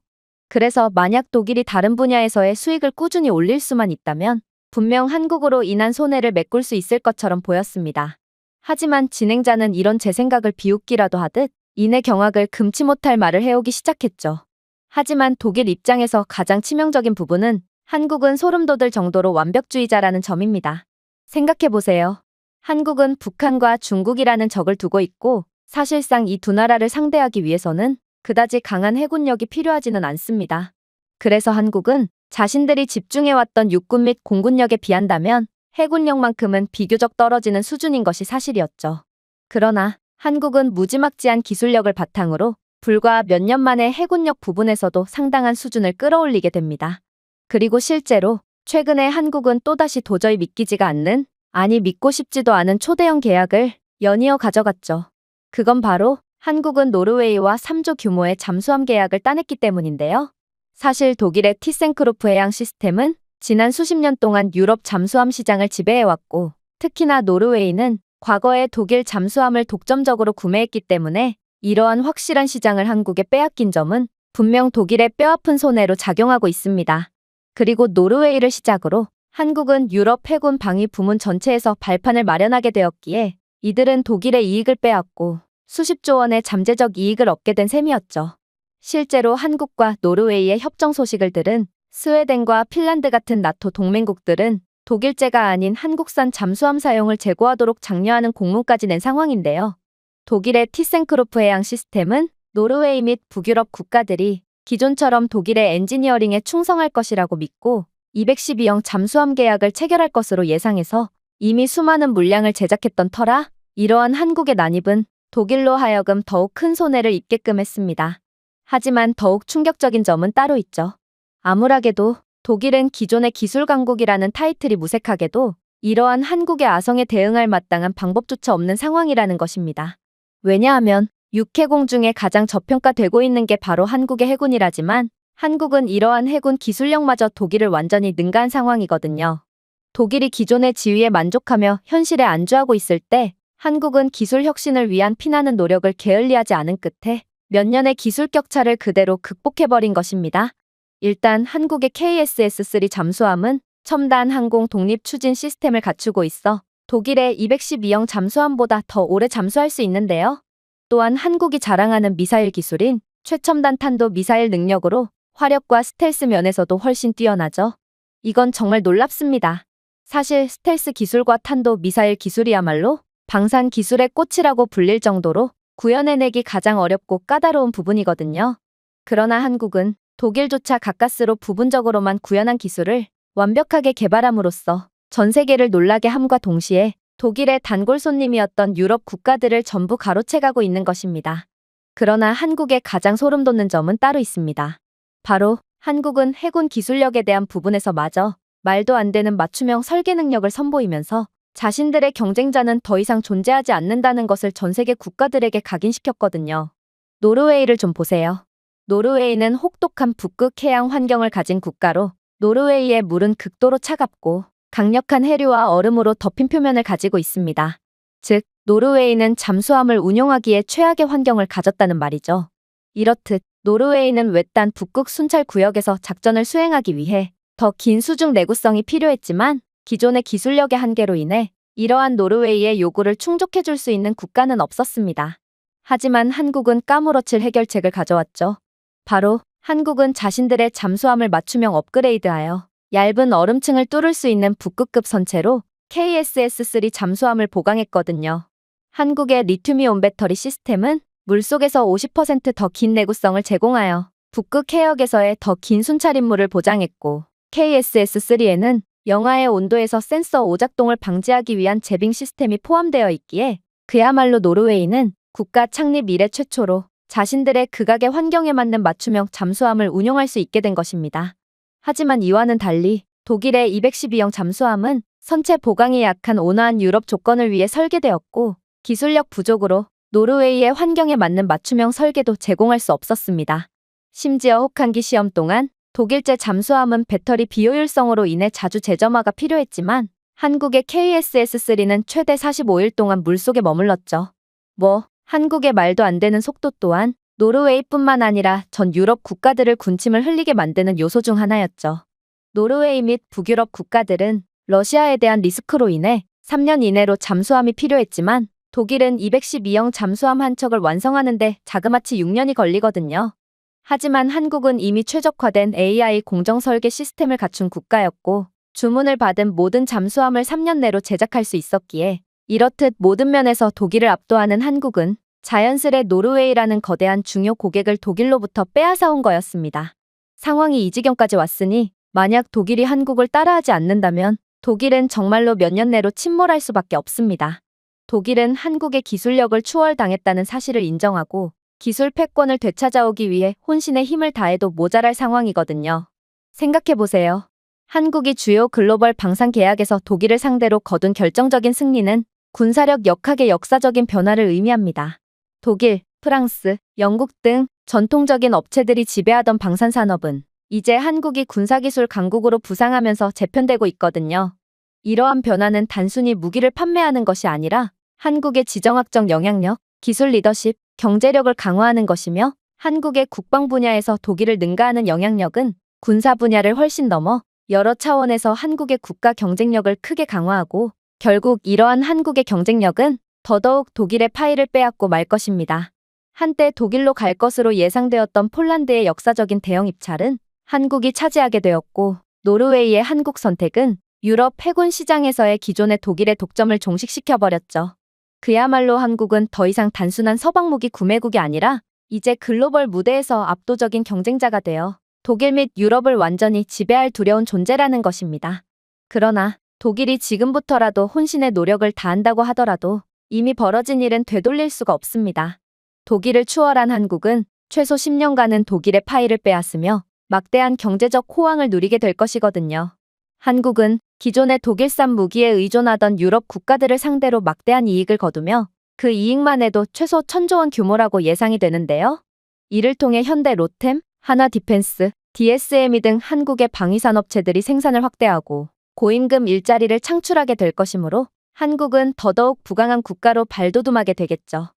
그래서 만약 독일이 다른 분야에서의 수익을 꾸준히 올릴 수만 있다면 분명 한국으로 인한 손해를 메꿀 수 있을 것처럼 보였습니다. 하지만 진행자는 이런 제 생각을 비웃기라도 하듯 이내 경악을 금치 못할 말을 해오기 시작했죠. 하지만 독일 입장에서 가장 치명적인 부분은 한국은 소름 돋을 정도로 완벽주의자라는 점입니다. 생각해보세요. 한국은 북한과 중국이라는 적을 두고 있고 사실상 이 두 나라를 상대하기 위해서는 그다지 강한 해군력이 필요하지는 않습니다. 그래서 한국은 자신들이 집중해왔던 육군 및 공군력에 비한다면 해군력만큼은 비교적 떨어지는 수준인 것이 사실이었죠. 그러나 한국은 무지막지한 기술력을 바탕으로 불과 몇 년 만에 해군력 부분에서도 상당한 수준을 끌어올리게 됩니다. 그리고 실제로 최근에 한국은 또다시 도저히 믿기지가 않는, 아니 믿고 싶지도 않은 초대형 계약을 연이어 가져갔죠. 그건 바로 한국은 노르웨이와 3조 규모의 잠수함 계약을 따냈기 때문인데요. 사실 독일의 티센크로프 해양 시스템은 지난 수십 년 동안 유럽 잠수함 시장을 지배해왔고 특히나 노르웨이는 과거에 독일 잠수함을 독점적으로 구매했기 때문에 이러한 확실한 시장을 한국에 빼앗긴 점은 분명 독일의 뼈아픈 손해로 작용하고 있습니다. 그리고 노르웨이를 시작으로 한국은 유럽 해군 방위 부문 전체에서 발판을 마련하게 되었기에 이들은 독일의 이익을 빼앗고 수십조 원의 잠재적 이익을 얻게 된 셈이었죠. 실제로 한국과 노르웨이의 협정 소식을 들은 스웨덴과 핀란드 같은 나토 동맹국들은 독일제가 아닌 한국산 잠수함 사용을 재고하도록 장려하는 공문까지 낸 상황인데요. 독일의 티센크로프 해양 시스템은 노르웨이 및 북유럽 국가들이 기존처럼 독일의 엔지니어링에 충성할 것이라고 믿고 212형 잠수함 계약을 체결할 것으로 예상해서 이미 수많은 물량을 제작했던 터라 이러한 한국의 난입은 독일로 하여금 더욱 큰 손해를 입게끔 했습니다. 하지만 더욱 충격적인 점은 따로 있죠. 암울하게도 독일은 기존의 기술 강국이라는 타이틀이 무색하게도 이러한 한국의 아성에 대응할 마땅한 방법조차 없는 상황이라는 것입니다. 왜냐하면 육해공 중에 가장 저평가되고 있는 게 바로 한국의 해군이라지만 한국은 이러한 해군 기술력마저 독일을 완전히 능가한 상황이거든요. 독일이 기존의 지위에 만족하며 현실에 안주하고 있을 때 한국은 기술 혁신을 위한 피나는 노력을 게을리하지 않은 끝에 몇 년의 기술 격차를 그대로 극복해버린 것입니다. 일단 한국의 KSS-3 잠수함은 첨단 항공 독립 추진 시스템을 갖추고 있어 독일의 212형 잠수함보다 더 오래 잠수할 수 있는데요. 또한 한국이 자랑하는 미사일 기술인 최첨단 탄도 미사일 능력으로 화력과 스텔스 면에서도 훨씬 뛰어나죠. 이건 정말 놀랍습니다. 사실 스텔스 기술과 탄도 미사일 기술이야말로 방산 기술의 꽃이라고 불릴 정도로 구현해내기 가장 어렵고 까다로운 부분이거든요. 그러나 한국은 독일조차 가까스로 부분적으로만 구현한 기술을 완벽하게 개발함으로써 전 세계를 놀라게 함과 동시에 독일의 단골 손님이었던 유럽 국가들을 전부 가로채가고 있는 것입니다. 그러나 한국의 가장 소름 돋는 점은 따로 있습니다. 바로 한국은 해군 기술력에 대한 부분에서마저 말도 안 되는 맞춤형 설계 능력을 선보이면서 자신들의 경쟁자는 더 이상 존재하지 않는다는 것을 전 세계 국가들에게 각인시켰거든요. 노르웨이를 좀 보세요. 노르웨이는 혹독한 북극 해양 환경을 가진 국가로 노르웨이의 물은 극도로 차갑고 강력한 해류와 얼음으로 덮인 표면을 가지고 있습니다. 즉, 노르웨이는 잠수함을 운용하기에 최악의 환경을 가졌다는 말이죠. 이렇듯 노르웨이는 외딴 북극 순찰 구역에서 작전을 수행하기 위해 더 긴 수중 내구성이 필요했지만 기존의 기술력의 한계로 인해 이러한 노르웨이의 요구를 충족해줄 수 있는 국가는 없었습니다. 하지만 한국은 까무러칠 해결책을 가져왔죠. 바로 한국은 자신들의 잠수함을 맞춤형 업그레이드하여 얇은 얼음층을 뚫을 수 있는 북극급 선체로 KSS-3 잠수함을 보강했거든요. 한국의 리튬이온 배터리 시스템은 물속에서 50% 더 긴 내구성을 제공하여 북극 해역에서의 더 긴 순찰 임무를 보장했고, KSS-3에는 영하의 온도에서 센서 오작동을 방지하기 위한 제빙 시스템이 포함되어 있기에 그야말로 노르웨이는 국가 창립 이래 최초로 자신들의 극악의 환경에 맞는 맞춤형 잠수함을 운용할 수 있게 된 것입니다. 하지만 이와는 달리 독일의 212형 잠수함은 선체 보강이 약한 온화한 유럽 조건을 위해 설계되었고 기술력 부족으로 노르웨이의 환경에 맞는 맞춤형 설계도 제공할 수 없었습니다. 심지어 혹한기 시험 동안 독일제 잠수함은 배터리 비효율성으로 인해 자주 재점화가 필요했지만 한국의 KSS-3는 최대 45일 동안 물속에 머물렀죠. 한국의 말도 안 되는 속도 또한 노르웨이뿐만 아니라 전 유럽 국가들을 군침을 흘리게 만드는 요소 중 하나였죠. 노르웨이 및 북유럽 국가들은 러시아에 대한 리스크로 인해 3년 이내로 잠수함이 필요했지만 독일은 212형 잠수함 한 척을 완성하는데 자그마치 6년이 걸리거든요. 하지만 한국은 이미 최적화된 AI 공정 설계 시스템을 갖춘 국가였고 주문을 받은 모든 잠수함을 3년 내로 제작할 수 있었기에 이렇듯 모든 면에서 독일을 압도하는 한국은 자연스레 노르웨이라는 거대한 중요 고객을 독일로부터 빼앗아온 거였습니다. 상황이 이 지경까지 왔으니 만약 독일이 한국을 따라하지 않는다면 독일은 정말로 몇 년 내로 침몰할 수밖에 없습니다. 독일은 한국의 기술력을 추월당했다는 사실을 인정하고 기술 패권을 되찾아오기 위해 혼신의 힘을 다해도 모자랄 상황이거든요. 생각해보세요. 한국이 주요 글로벌 방산 계약에서 독일을 상대로 거둔 결정적인 승리는 군사력 역학의 역사적인 변화를 의미합니다. 독일, 프랑스, 영국 등 전통적인 업체들이 지배하던 방산 산업은 이제 한국이 군사기술 강국으로 부상하면서 재편되고 있거든요. 이러한 변화는 단순히 무기를 판매하는 것이 아니라 한국의 지정학적 영향력, 기술 리더십, 경제력을 강화하는 것이며 한국의 국방 분야에서 독일을 능가하는 영향력은 군사 분야를 훨씬 넘어 여러 차원에서 한국의 국가 경쟁력을 크게 강화하고 결국 이러한 한국의 경쟁력은 더더욱 독일의 파이를 빼앗고 말 것입니다. 한때 독일로 갈 것으로 예상되었던 폴란드의 역사적인 대형 입찰은 한국이 차지하게 되었고 노르웨이의 한국 선택은 유럽 해군 시장에서의 기존의 독일의 독점을 종식시켜버렸죠. 그야말로 한국은 더 이상 단순한 서방 무기 구매국이 아니라 이제 글로벌 무대에서 압도적인 경쟁자가 되어 독일 및 유럽을 완전히 지배할 두려운 존재라는 것입니다. 그러나 독일이 지금부터라도 혼신의 노력을 다한다고 하더라도 이미 벌어진 일은 되돌릴 수가 없습니다. 독일을 추월한 한국은 최소 10년간은 독일의 파이를 빼앗으며 막대한 경제적 호황을 누리게 될 것이거든요. 한국은 기존의 독일산 무기에 의존하던 유럽 국가들을 상대로 막대한 이익을 거두며 그 이익만 해도 최소 1,000조 원 규모라고 예상이 되는데요. 이를 통해 현대 로템, 하나 디펜스, DSM이 등 한국의 방위산업체들이 생산을 확대하고 고임금 일자리를 창출하게 될 것이므로 한국은 더더욱 부강한 국가로 발돋움하게 되겠죠.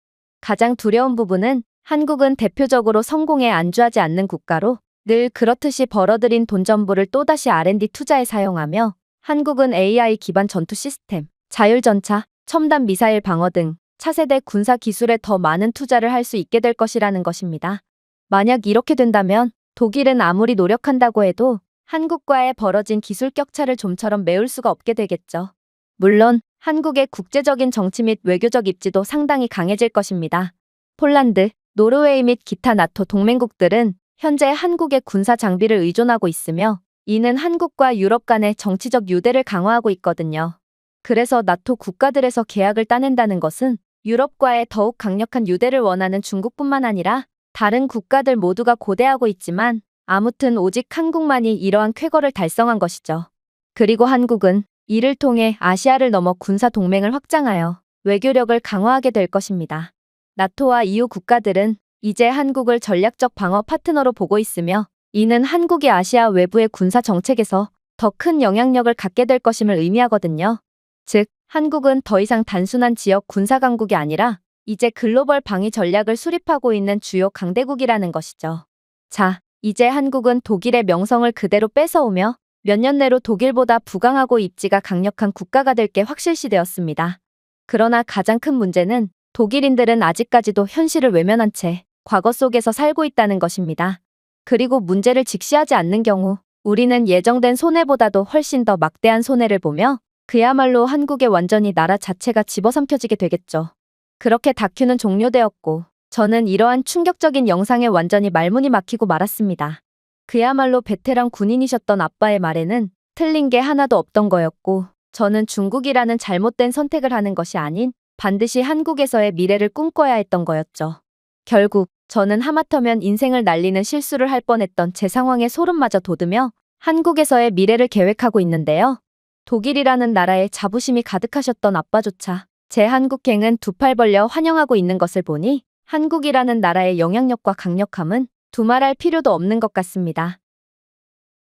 가장 두려운 부분은 한국은 대표적으로 성공에 안주하지 않는 국가로 늘 그렇듯이 벌어들인 돈 전부를 또다시 R&D 투자에 사용하며 한국은 AI 기반 전투 시스템, 자율전차, 첨단 미사일 방어 등 차세대 군사 기술에 더 많은 투자를 할 수 있게 될 것이라는 것입니다. 만약 이렇게 된다면 독일은 아무리 노력한다고 해도 한국과의 벌어진 기술 격차를 좀처럼 메울 수가 없게 되겠죠. 물론 한국의 국제적인 정치 및 외교적 입지도 상당히 강해질 것입니다. 폴란드, 노르웨이 및 기타 나토 동맹국들은 현재 한국의 군사 장비를 의존하고 있으며 이는 한국과 유럽 간의 정치적 유대를 강화하고 있거든요. 그래서 나토 국가들에서 계약을 따낸다는 것은 유럽과의 더욱 강력한 유대를 원하는 중국뿐만 아니라 다른 국가들 모두가 고대하고 있지만 아무튼 오직 한국만이 이러한 쾌거를 달성한 것이죠. 그리고 한국은 이를 통해 아시아를 넘어 군사 동맹을 확장하여 외교력을 강화하게 될 것입니다. 나토와 EU 국가들은 이제 한국을 전략적 방어 파트너로 보고 있으며 이는 한국이 아시아 외부의 군사 정책에서 더 큰 영향력을 갖게 될 것임을 의미하거든요. 즉, 한국은 더 이상 단순한 지역 군사 강국이 아니라 이제 글로벌 방위 전략을 수립하고 있는 주요 강대국이라는 것이죠. 자, 이제 한국은 독일의 명성을 그대로 뺏어오며 몇 년 내로 독일보다 부강하고 입지가 강력한 국가가 될 게 확실시되었습니다. 그러나 가장 큰 문제는 독일인들은 아직까지도 현실을 외면한 채 과거 속에서 살고 있다는 것입니다. 그리고 문제를 직시하지 않는 경우 우리는 예정된 손해보다도 훨씬 더 막대한 손해를 보며 그야말로 한국의 완전히 나라 자체가 집어삼켜지게 되겠죠. 그렇게 다큐는 종료되었고 저는 이러한 충격적인 영상에 완전히 말문이 막히고 말았습니다. 그야말로 베테랑 군인이셨던 아빠의 말에는 틀린 게 하나도 없던 거였고 저는 중국이라는 잘못된 선택을 하는 것이 아닌 반드시 한국에서의 미래를 꿈꿔야 했던 거였죠. 결국 저는 하마터면 인생을 날리는 실수를 할 뻔했던 제 상황에 소름마저 돋으며 한국에서의 미래를 계획하고 있는데요. 독일이라는 나라에 자부심이 가득하셨던 아빠조차 제 한국행은 두 팔 벌려 환영하고 있는 것을 보니 한국이라는 나라의 영향력과 강력함은 두말할 필요도 없는 것 같습니다.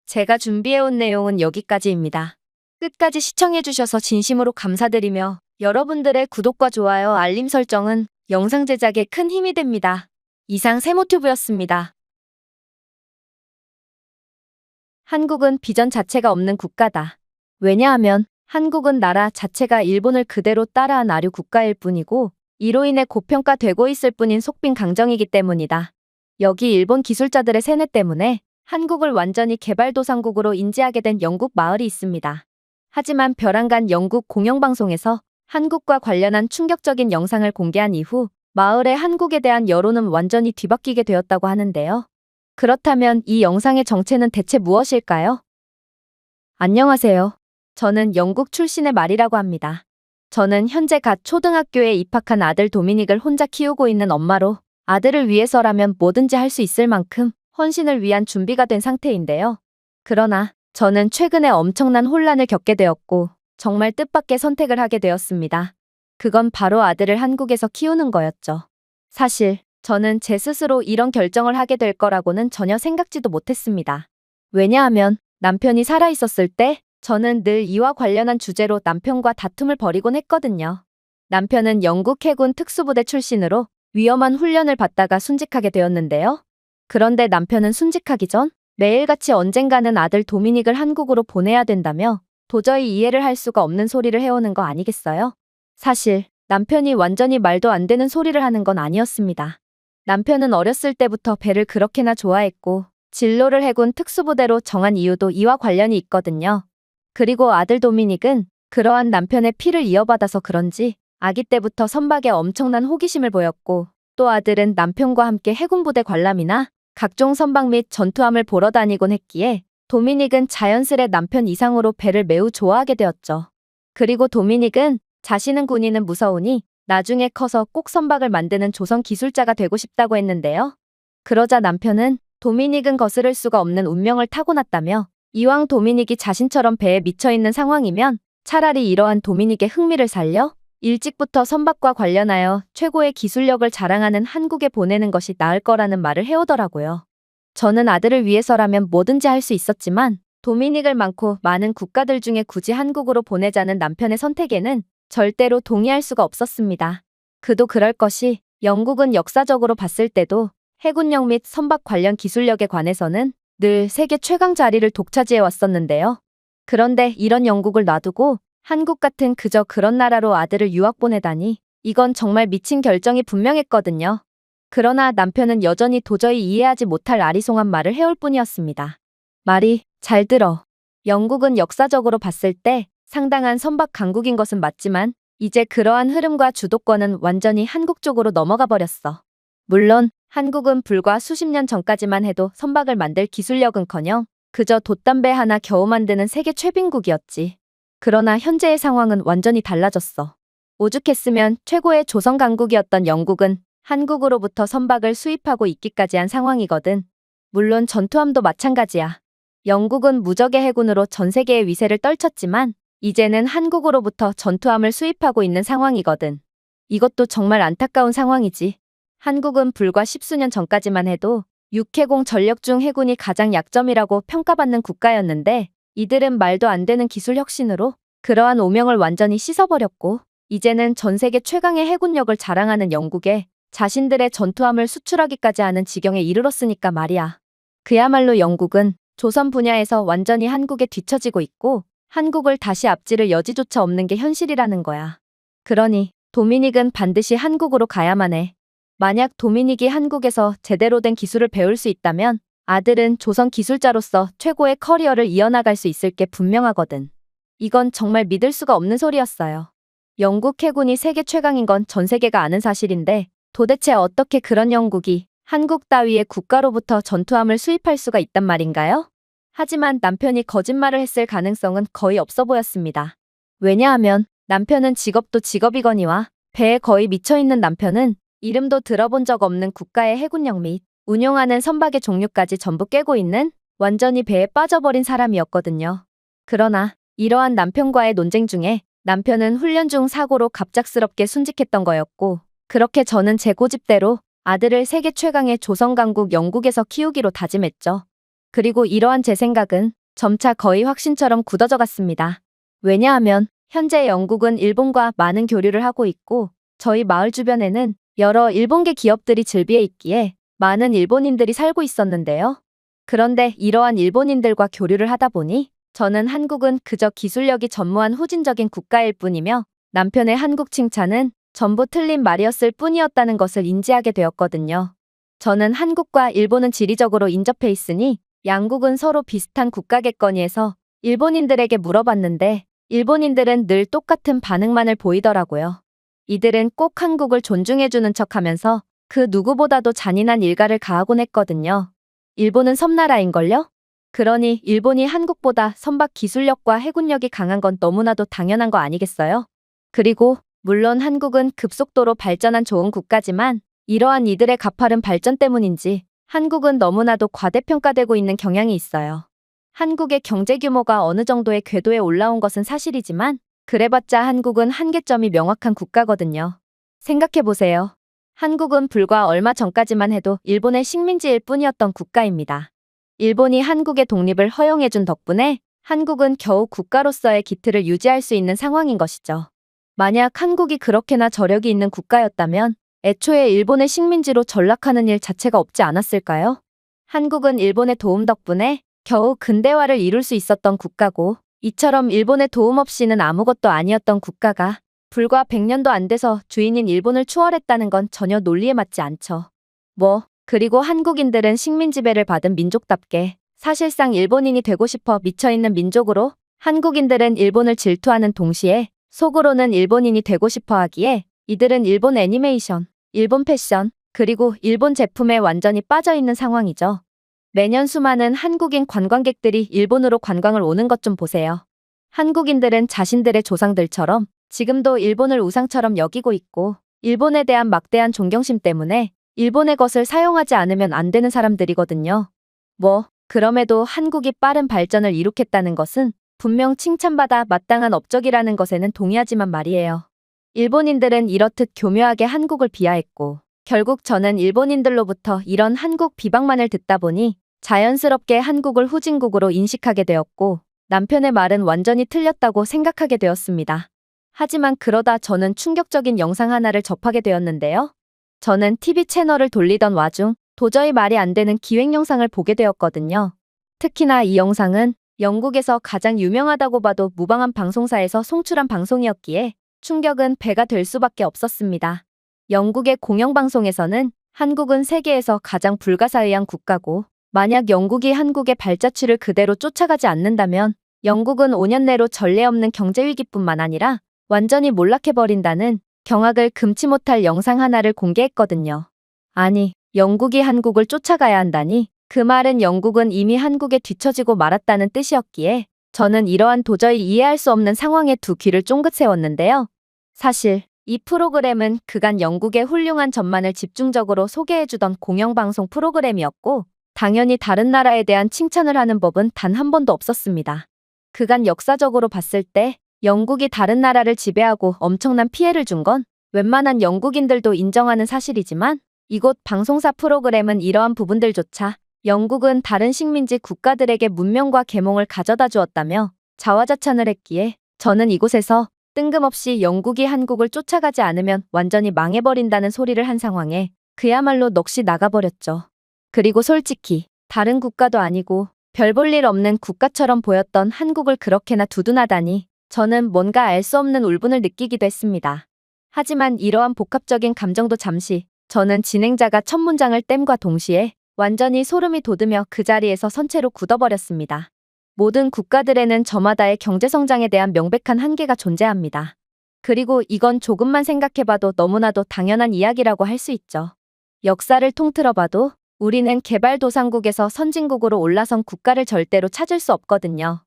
제가 준비해온 내용은 여기까지입니다. 끝까지 시청해주셔서 진심으로 감사드리며 여러분들의 구독과 좋아요, 알림 설정은 영상 제작에 큰 힘이 됩니다. 이상 세모튜브였습니다. 한국은 비전 자체가 없는 국가다. 왜냐하면 한국은 나라 자체가 일본을 그대로 따라한 아류 국가일 뿐이고 이로 인해 고평가되고 있을 뿐인 속빈 강정이기 때문이다. 여기 일본 기술자들의 세뇌 때문에 한국을 완전히 개발도상국으로 인지하게 된 영국 마을이 있습니다. 하지만 벼랑간 영국 공영방송에서 한국과 관련한 충격적인 영상을 공개한 이후 마을의 한국에 대한 여론은 완전히 뒤바뀌게 되었다고 하는데요. 그렇다면 이 영상의 정체는 대체 무엇일까요? 안녕하세요. 저는 영국 출신의 말이라고 합니다. 저는 현재 갓 초등학교에 입학한 아들 도미닉을 혼자 키우고 있는 엄마로 아들을 위해서라면 뭐든지 할 수 있을 만큼 헌신을 위한 준비가 된 상태인데요. 그러나 저는 최근에 엄청난 혼란을 겪게 되었고 정말 뜻밖의 선택을 하게 되었습니다. 그건 바로 아들을 한국에서 키우는 거였죠. 사실 저는 제 스스로 이런 결정을 하게 될 거라고는 전혀 생각지도 못했습니다. 왜냐하면 남편이 살아있었을 때 저는 늘 이와 관련한 주제로 남편과 다툼을 벌이곤 했거든요. 남편은 영국 해군 특수부대 출신으로 위험한 훈련을 받다가 순직하게 되었는데요. 그런데 남편은 순직하기 전 매일같이 언젠가는 아들 도미닉을 한국으로 보내야 된다며 도저히 이해를 할 수가 없는 소리를 해오는 거 아니겠어요? 사실 남편이 완전히 말도 안 되는 소리를 하는 건 아니었습니다. 남편은 어렸을 때부터 배를 그렇게나 좋아했고 진로를 해군 특수부대로 정한 이유도 이와 관련이 있거든요. 그리고 아들 도미닉은 그러한 남편의 피를 이어받아서 그런지 아기 때부터 선박에 엄청난 호기심을 보였고 또 아들은 남편과 함께 해군부대 관람이나 각종 선박 및 전투함을 보러 다니곤 했기에 도미닉은 자연스레 남편 이상으로 배를 매우 좋아하게 되었죠. 그리고 도미닉은 자신은 군인은 무서우니 나중에 커서 꼭 선박을 만드는 조선 기술자가 되고 싶다고 했는데요. 그러자 남편은 도미닉은 거스를 수가 없는 운명을 타고났다며 이왕 도미닉이 자신처럼 배에 미쳐있는 상황이면 차라리 이러한 도미닉의 흥미를 살려 일찍부터 선박과 관련하여 최고의 기술력을 자랑하는 한국에 보내는 것이 나을 거라는 말을 해오더라고요. 저는 아들을 위해서라면 뭐든지 할 수 있었지만 도미닉을 많고 많은 국가들 중에 굳이 한국으로 보내자는 남편의 선택에는 절대로 동의할 수가 없었습니다. 그도 그럴 것이 영국은 역사적으로 봤을 때도 해군력 및 선박 관련 기술력에 관해서는 늘 세계 최강 자리를 독차지해 왔었는데요. 그런데 이런 영국을 놔두고 한국 같은 그저 그런 나라로 아들을 유학 보내다니, 이건 정말 미친 결정이 분명했거든요. 그러나 남편은 여전히 도저히 이해하지 못할 아리송한 말을 해올 뿐이었습니다. 말이, 잘 들어. 영국은 역사적으로 봤을 때 상당한 선박 강국인 것은 맞지만 이제 그러한 흐름과 주도권은 완전히 한국 쪽으로 넘어가 버렸어. 물론 한국은 불과 수십 년 전까지만 해도 선박을 만들 기술력은커녕 그저 돛담배 하나 겨우 만드는 세계 최빈국이었지. 그러나 현재의 상황은 완전히 달라졌어. 오죽했으면 최고의 조선 강국이었던 영국은 한국으로부터 선박을 수입하고 있기까지 한 상황이거든. 물론 전투함도 마찬가지야. 영국은 무적의 해군으로 전 세계의 위세를 떨쳤지만 이제는 한국으로부터 전투함을 수입하고 있는 상황이거든. 이것도 정말 안타까운 상황이지. 한국은 불과 십수년 전까지만 해도 육해공 전력 중 해군이 가장 약점이라고 평가받는 국가였는데 이들은 말도 안 되는 기술 혁신으로 그러한 오명을 완전히 씻어버렸고 이제는 전 세계 최강의 해군력을 자랑하는 영국에 자신들의 전투함을 수출하기까지 하는 지경에 이르렀으니까 말이야. 그야말로 영국은 조선 분야에서 완전히 한국에 뒤처지고 있고 한국을 다시 앞지를 여지조차 없는 게 현실이라는 거야. 그러니 도미닉은 반드시 한국으로 가야만 해. 만약 도미닉이 한국에서 제대로 된 기술을 배울 수 있다면 아들은 조선 기술자로서 최고의 커리어를 이어나갈 수 있을 게 분명하거든. 이건 정말 믿을 수가 없는 소리였어요. 영국 해군이 세계 최강인 건 전 세계가 아는 사실인데 도대체 어떻게 그런 영국이 한국 따위의 국가로부터 전투함을 수입할 수가 있단 말인가요? 하지만 남편이 거짓말을 했을 가능성은 거의 없어 보였습니다. 왜냐하면 남편은 직업도 직업이거니와 배에 거의 미쳐있는 남편은 이름도 들어본 적 없는 국가의 해군력 및 운용하는 선박의 종류까지 전부 깨고 있는 완전히 배에 빠져버린 사람이었거든요. 그러나 이러한 남편과의 논쟁 중에 남편은 훈련 중 사고로 갑작스럽게 순직했던 거였고 그렇게 저는 제 고집대로 아들을 세계 최강의 조선 강국 영국에서 키우기로 다짐했죠. 그리고 이러한 제 생각은 점차 거의 확신처럼 굳어져 갔습니다. 왜냐하면 현재 영국은 일본과 많은 교류를 하고 있고 저희 마을 주변에는 여러 일본계 기업들이 즐비해 있기에 많은 일본인들이 살고 있었는데요. 그런데 이러한 일본인들과 교류를 하다 보니 저는 한국은 그저 기술력이 전무한 후진적인 국가일 뿐이며 남편의 한국 칭찬은 전부 틀린 말이었을 뿐이었다는 것을 인지하게 되었거든요. 저는 한국과 일본은 지리적으로 인접해 있으니 양국은 서로 비슷한 국가겠거니해서 일본인들에게 물어봤는데 일본인들은 늘 똑같은 반응만을 보이더라고요. 이들은 꼭 한국을 존중해주는 척하면서 그 누구보다도 잔인한 일가를 가하곤 했거든요. 일본은 섬나라인걸요? 그러니 일본이 한국보다 선박 기술력과 해군력이 강한 건 너무나도 당연한 거 아니겠어요? 그리고 물론 한국은 급속도로 발전한 좋은 국가지만 이러한 이들의 가파른 발전 때문인지 한국은 너무나도 과대평가되고 있는 경향이 있어요. 한국의 경제 규모가 어느 정도의 궤도에 올라온 것은 사실이지만 그래봤자 한국은 한계점이 명확한 국가거든요. 생각해보세요. 한국은 불과 얼마 전까지만 해도 일본의 식민지일 뿐이었던 국가입니다. 일본이 한국의 독립을 허용해준 덕분에 한국은 겨우 국가로서의 기틀을 유지할 수 있는 상황인 것이죠. 만약 한국이 그렇게나 저력이 있는 국가였다면 애초에 일본의 식민지로 전락하는 일 자체가 없지 않았을까요? 한국은 일본의 도움 덕분에 겨우 근대화를 이룰 수 있었던 국가고 이처럼 일본의 도움 없이는 아무것도 아니었던 국가가 불과 100년도 안 돼서 주인인 일본을 추월했다는 건 전혀 논리에 맞지 않죠. 그리고 한국인들은 식민 지배를 받은 민족답게 사실상 일본인이 되고 싶어 미쳐있는 민족으로 한국인들은 일본을 질투하는 동시에 속으로는 일본인이 되고 싶어 하기에 이들은 일본 애니메이션, 일본 패션, 그리고 일본 제품에 완전히 빠져있는 상황이죠. 매년 수많은 한국인 관광객들이 일본으로 관광을 오는 것 좀 보세요. 한국인들은 자신들의 조상들처럼 지금도 일본을 우상처럼 여기고 있고 일본에 대한 막대한 존경심 때문에 일본의 것을 사용하지 않으면 안 되는 사람들이거든요. 그럼에도 한국이 빠른 발전을 이룩했다는 것은 분명 칭찬받아 마땅한 업적이라는 것에는 동의하지만 말이에요. 일본인들은 이렇듯 교묘하게 한국을 비하했고 결국 저는 일본인들로부터 이런 한국 비방만을 듣다 보니 자연스럽게 한국을 후진국으로 인식하게 되었고 남편의 말은 완전히 틀렸다고 생각하게 되었습니다. 하지만 그러다 저는 충격적인 영상 하나를 접하게 되었는데요. 저는 TV 채널을 돌리던 와중 도저히 말이 안 되는 기획 영상을 보게 되었거든요. 특히나 이 영상은 영국에서 가장 유명하다고 봐도 무방한 방송사에서 송출한 방송이었기에 충격은 배가 될 수밖에 없었습니다. 영국의 공영방송에서는 한국은 세계에서 가장 불가사의한 국가고 만약 영국이 한국의 발자취를 그대로 쫓아가지 않는다면 영국은 5년 내로 전례 없는 경제위기뿐만 아니라 완전히 몰락해버린다는 경악을 금치 못할 영상 하나를 공개했거든요. 아니, 영국이 한국을 쫓아가야 한다니 그 말은 영국은 이미 한국에 뒤처지고 말았다는 뜻이었기에 저는 이러한 도저히 이해할 수 없는 상황에 두 귀를 쫑긋 세웠는데요. 사실 이 프로그램은 그간 영국의 훌륭한 전만을 집중적으로 소개해주던 공영방송 프로그램이었고 당연히 다른 나라에 대한 칭찬을 하는 법은 단 한 번도 없었습니다. 그간 역사적으로 봤을 때 영국이 다른 나라를 지배하고 엄청난 피해를 준 건 웬만한 영국인들도 인정하는 사실이지만 이곳 방송사 프로그램은 이러한 부분들조차 영국은 다른 식민지 국가들에게 문명과 계몽을 가져다 주었다며 자화자찬을 했기에 저는 이곳에서 뜬금없이 영국이 한국을 쫓아가지 않으면 완전히 망해버린다는 소리를 한 상황에 그야말로 넋이 나가버렸죠. 그리고 솔직히 다른 국가도 아니고 별 볼 일 없는 국가처럼 보였던 한국을 그렇게나 두둔하다니 저는 뭔가 알 수 없는 울분을 느끼기도 했습니다. 하지만 이러한 복합적인 감정도 잠시 저는 진행자가 첫 문장을 땜과 동시에 완전히 소름이 돋으며 그 자리에서 선체로 굳어버렸습니다. 모든 국가들에는 저마다의 경제성장에 대한 명백한 한계가 존재합니다. 그리고 이건 조금만 생각해봐도 너무나도 당연한 이야기라고 할 수 있죠. 역사를 통틀어봐도 우리는 개발도상국에서 선진국으로 올라선 국가를 절대로 찾을 수 없거든요.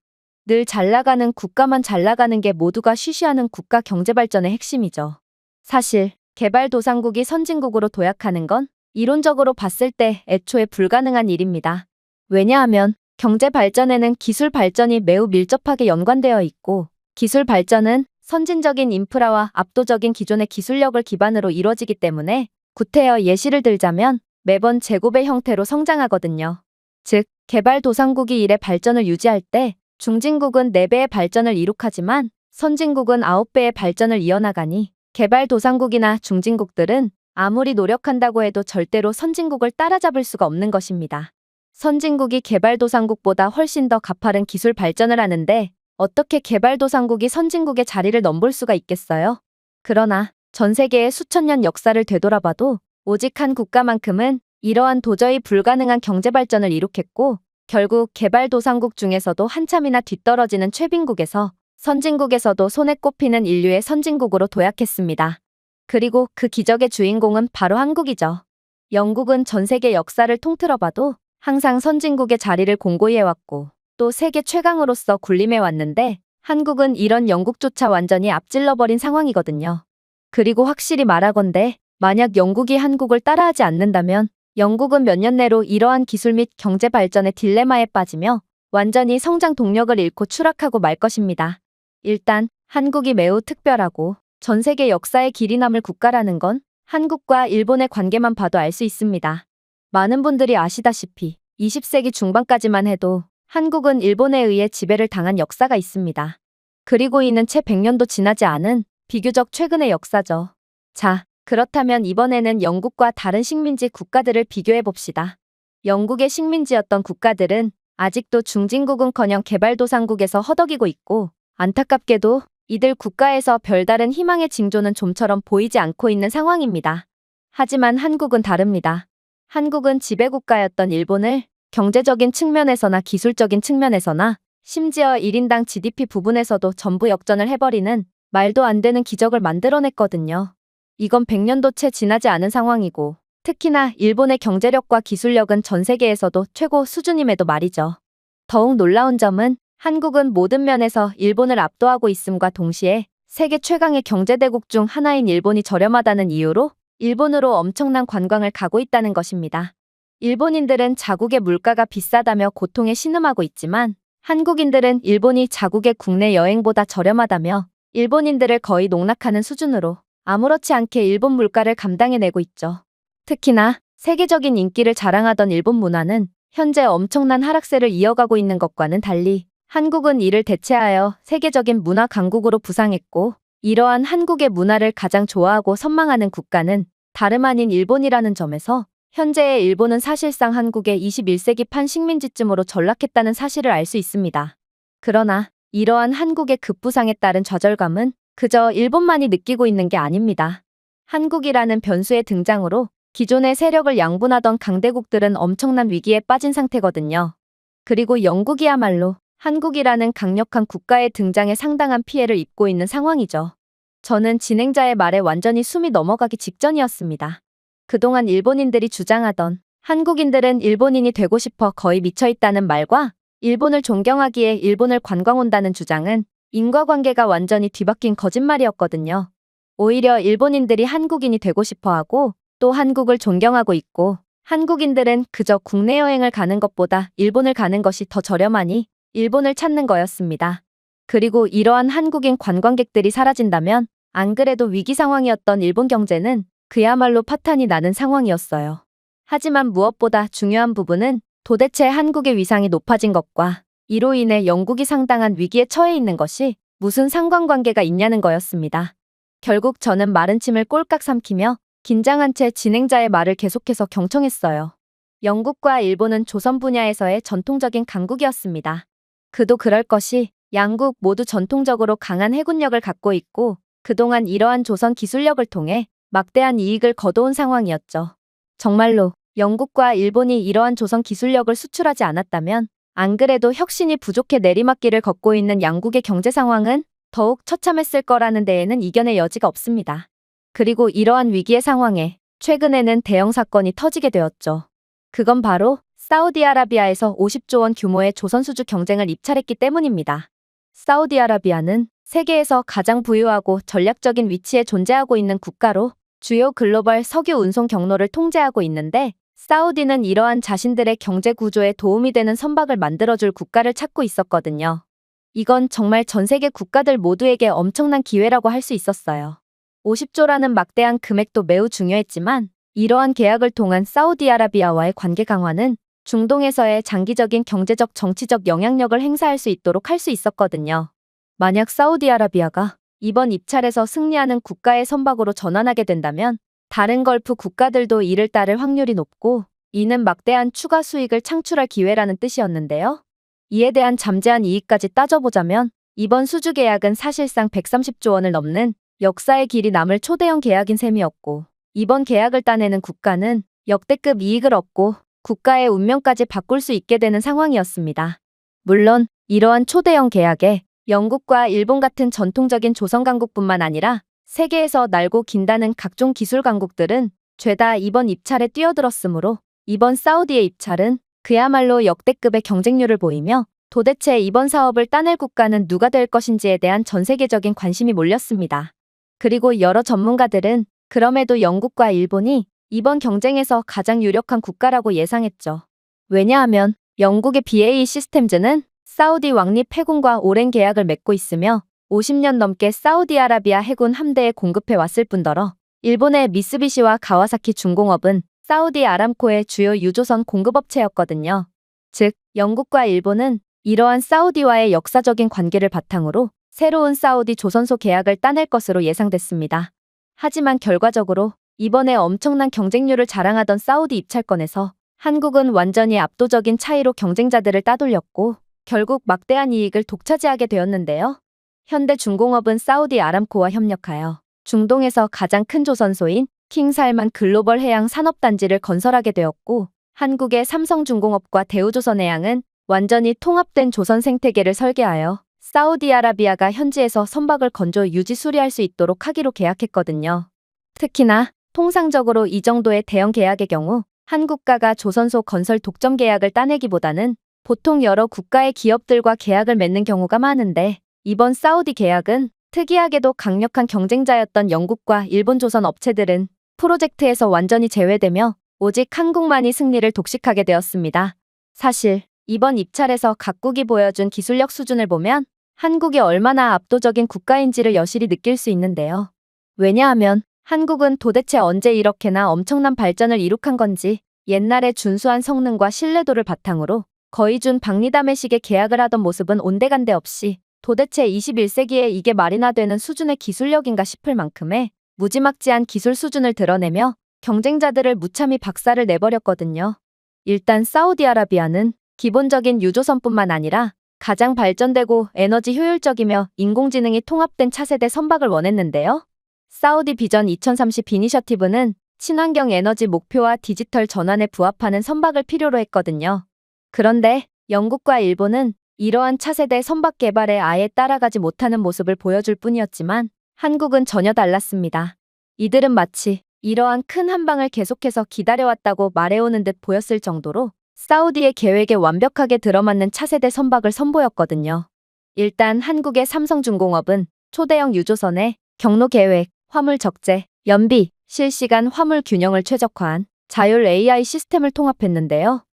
늘 잘나가는 국가만 잘나가는 게 모두가 쉬쉬하는 국가 경제발전의 핵심이죠. 사실 개발도상국이 선진국으로 도약하는 건 이론적으로 봤을 때 애초에 불가능한 일입니다. 왜냐하면 경제 발전에는 기술 발전이 매우 밀접하게 연관되어 있고 기술 발전은 선진적인 인프라와 압도적인 기존의 기술력을 기반으로 이루어지기 때문에 구태여 예시를 들자면 매번 제곱의 형태로 성장하거든요. 즉, 개발도상국이 1의 발전을 유지할 때 중진국은 4배의 발전을 이룩하지만 선진국은 9배의 발전을 이어나가니 개발도상국이나 중진국들은 아무리 노력한다고 해도 절대로 선진국을 따라잡을 수가 없는 것입니다. 선진국이 개발도상국보다 훨씬 더 가파른 기술 발전을 하는데 어떻게 개발도상국이 선진국의 자리를 넘볼 수가 있겠어요? 그러나 전 세계의 수천 년 역사를 되돌아봐도 오직 한 국가만큼은 이러한 도저히 불가능한 경제발전을 이룩했고 결국 개발도상국 중에서도 한참이나 뒤떨어지는 최빈국에서 선진국에서도 손에 꼽히는 인류의 선진국으로 도약했습니다. 그리고 그 기적의 주인공은 바로 한국이죠. 영국은 전 세계 역사를 통틀어봐도 항상 선진국의 자리를 공고히 해왔고 또 세계 최강으로서 군림해왔는데 한국은 이런 영국조차 완전히 앞질러버린 상황이거든요. 그리고 확실히 말하건대 만약 영국이 한국을 따라하지 않는다면 영국은 몇 년 내로 이러한 기술 및 경제 발전의 딜레마에 빠지며 완전히 성장 동력을 잃고 추락하고 말 것입니다. 일단 한국이 매우 특별하고 전 세계 역사에 길이 남을 국가라는 건 한국과 일본의 관계만 봐도 알 수 있습니다. 많은 분들이 아시다시피 20세기 중반까지만 해도 한국은 일본에 의해 지배를 당한 역사가 있습니다. 그리고 이는 채 100년도 지나지 않은 비교적 최근의 역사죠. 자, 그렇다면 이번에는 영국과 다른 식민지 국가들을 비교해봅시다. 영국의 식민지였던 국가들은 아직도 중진국은커녕 개발도상국에서 허덕이고 있고 안타깝게도 이들 국가에서 별다른 희망의 징조는 좀처럼 보이지 않고 있는 상황입니다. 하지만 한국은 다릅니다. 한국은 지배국가였던 일본을 경제적인 측면에서나 기술적인 측면에서나 심지어 1인당 GDP 부분에서도 전부 역전을 해버리는 말도 안 되는 기적을 만들어냈거든요. 이건 100년도 채 지나지 않은 상황이고 특히나 일본의 경제력과 기술력은 전 세계에서도 최고 수준임에도 말이죠. 더욱 놀라운 점은 한국은 모든 면에서 일본을 압도하고 있음과 동시에 세계 최강의 경제대국 중 하나인 일본이 저렴하다는 이유로 일본으로 엄청난 관광을 가고 있다는 것입니다. 일본인들은 자국의 물가가 비싸다며 고통에 신음하고 있지만 한국인들은 일본이 자국의 국내 여행보다 저렴하다며 일본인들을 거의 농락하는 수준으로 아무렇지 않게 일본 물가를 감당해내고 있죠. 특히나 세계적인 인기를 자랑하던 일본 문화는 현재 엄청난 하락세를 이어가고 있는 것과는 달리 한국은 이를 대체하여 세계적인 문화 강국으로 부상했고 이러한 한국의 문화를 가장 좋아하고 선망하는 국가는 다름 아닌 일본이라는 점에서 현재의 일본은 사실상 한국의 21세기판 식민지쯤으로 전락했다는 사실을 알 수 있습니다. 그러나 이러한 한국의 급부상에 따른 좌절감은 그저 일본만이 느끼고 있는 게 아닙니다. 한국이라는 변수의 등장으로 기존의 세력을 양분하던 강대국들은 엄청난 위기에 빠진 상태거든요. 그리고 영국이야말로 한국이라는 강력한 국가의 등장에 상당한 피해를 입고 있는 상황이죠. 저는 진행자의 말에 완전히 숨이 넘어가기 직전이었습니다. 그동안 일본인들이 주장하던 한국인들은 일본인이 되고 싶어 거의 미쳐있다는 말과 일본을 존경하기에 일본을 관광 온다는 주장은 인과관계가 완전히 뒤바뀐 거짓말이었거든요. 오히려 일본인들이 한국인이 되고 싶어 하고 또 한국을 존경하고 있고 한국인들은 그저 국내 여행을 가는 것보다 일본을 가는 것이 더 저렴하니 일본을 찾는 거였습니다. 그리고 이러한 한국인 관광객들이 사라진다면 안 그래도 위기 상황이었던 일본 경제는 그야말로 파탄이 나는 상황이었어요. 하지만 무엇보다 중요한 부분은 도대체 한국의 위상이 높아진 것과 이로 인해 영국이 상당한 위기에 처해 있는 것이 무슨 상관관계가 있냐는 거였습니다. 결국 저는 마른 침을 꼴깍 삼키며 긴장한 채 진행자의 말을 계속해서 경청했어요. 영국과 일본은 조선 분야에서의 전통적인 강국이었습니다. 그도 그럴 것이 양국 모두 전통적으로 강한 해군력을 갖고 있고 그동안 이러한 조선 기술력을 통해 막대한 이익을 거둬온 상황이었죠. 정말로 영국과 일본이 이러한 조선 기술력을 수출하지 않았다면 안 그래도 혁신이 부족해 내리막길을 걷고 있는 양국의 경제 상황은 더욱 처참했을 거라는 데에는 이견의 여지가 없습니다. 그리고 이러한 위기의 상황에 최근에는 대형 사건이 터지게 되었죠. 그건 바로 사우디아라비아에서 50조 원 규모의 조선수주 경쟁을 입찰했기 때문입니다. 사우디아라비아는 세계에서 가장 부유하고 전략적인 위치에 존재하고 있는 국가로 주요 글로벌 석유 운송 경로를 통제하고 있는데 사우디는 이러한 자신들의 경제 구조에 도움이 되는 선박을 만들어줄 국가를 찾고 있었거든요. 이건 정말 전 세계 국가들 모두에게 엄청난 기회라고 할 수 있었어요. 50조라는 막대한 금액도 매우 중요했지만 이러한 계약을 통한 사우디아라비아와의 관계 강화는 중동에서의 장기적인 경제적 정치적 영향력을 행사할 수 있도록 할 수 있었거든요. 만약 사우디아라비아가 이번 입찰에서 승리하는 국가의 선박으로 전환하게 된다면 다른 걸프 국가들도 이를 따를 확률이 높고 이는 막대한 추가 수익을 창출할 기회라는 뜻이었는데요. 이에 대한 잠재한 이익까지 따져보자면 이번 수주 계약은 사실상 130조 원을 넘는 역사의 길이 남을 초대형 계약인 셈이었고 이번 계약을 따내는 국가는 역대급 이익을 얻고 국가의 운명까지 바꿀 수 있게 되는 상황이었습니다. 물론 이러한 초대형 계약에 영국과 일본 같은 전통적인 조선 강국뿐만 아니라 세계에서 날고 긴다는 각종 기술 강국들은 죄다 이번 입찰에 뛰어들었으므로 이번 사우디의 입찰은 그야말로 역대급의 경쟁률을 보이며 도대체 이번 사업을 따낼 국가는 누가 될 것인지에 대한 전 세계적인 관심이 몰렸습니다. 그리고 여러 전문가들은 그럼에도 영국과 일본이 이번 경쟁에서 가장 유력한 국가라고 예상했죠. 왜냐하면 영국의 BAE 시스템즈는 사우디 왕립 해군과 오랜 계약을 맺고 있으며 50년 넘게 사우디아라비아 해군 함대에 공급해 왔을 뿐더러 일본의 미쓰비시와 가와사키 중공업은 사우디 아람코의 주요 유조선 공급업체였거든요. 즉, 영국과 일본은 이러한 사우디와의 역사적인 관계를 바탕으로 새로운 사우디 조선소 계약을 따낼 것으로 예상됐습니다. 하지만 결과적으로 이번에 엄청난 경쟁률을 자랑하던 사우디 입찰권에서 한국은 완전히 압도적인 차이로 경쟁자들을 따돌렸고 결국 막대한 이익을 독차지하게 되었는데요. 현대중공업은 사우디 아람코와 협력하여 중동에서 가장 큰 조선소인 킹살만 글로벌 해양 산업단지를 건설하게 되었고 한국의 삼성중공업과 대우조선해양은 완전히 통합된 조선 생태계를 설계하여 사우디아라비아가 현지에서 선박을 건조 유지 수리할 수 있도록 하기로 계약했거든요. 특히나 통상적으로 이 정도의 대형 계약의 경우 한국가가 조선소 건설 독점 계약을 따내기보다는 보통 여러 국가의 기업들과 계약을 맺는 경우가 많은데 이번 사우디 계약은 특이하게도 강력한 경쟁자였던 영국과 일본 조선 업체들은 프로젝트에서 완전히 제외되며 오직 한국만이 승리를 독식하게 되었습니다. 사실 이번 입찰에서 각국이 보여준 기술력 수준을 보면 한국이 얼마나 압도적인 국가인지를 여실히 느낄 수 있는데요. 왜냐하면 한국은 도대체 언제 이렇게나 엄청난 발전을 이룩한 건지 옛날의 준수한 성능과 신뢰도를 바탕으로 거의 준 박리담회식의 계약을 하던 모습은 온데간데 없이 도대체 21세기에 이게 말이나 되는 수준의 기술력인가 싶을 만큼의 무지막지한 기술 수준을 드러내며 경쟁자들을 무참히 박살을 내버렸거든요. 일단 사우디아라비아는 기본적인 유조선뿐만 아니라 가장 발전되고 에너지 효율적이며 인공지능이 통합된 차세대 선박을 원했는데요. 사우디 비전 2030 이니셔티브는 친환경 에너지 목표와 디지털 전환에 부합하는 선박을 필요로 했거든요. 그런데 영국과 일본은 이러한 차세대 선박 개발에 아예 따라가지 못하는 모습을 보여줄 뿐이었지만 한국은 전혀 달랐습니다. 이들은 마치 이러한 큰 한방을 계속해서 기다려왔다고 말해오는 듯 보였을 정도로 사우디의 계획에 완벽하게 들어맞는 차세대 선박을 선보였거든요. 일단 한국의 삼성중공업은 초대형 유조선에 경로 계획, 화물 적재, 연비, 실시간 화물 균형을 최적화한 자율 AI 시스템을 통합했는데요.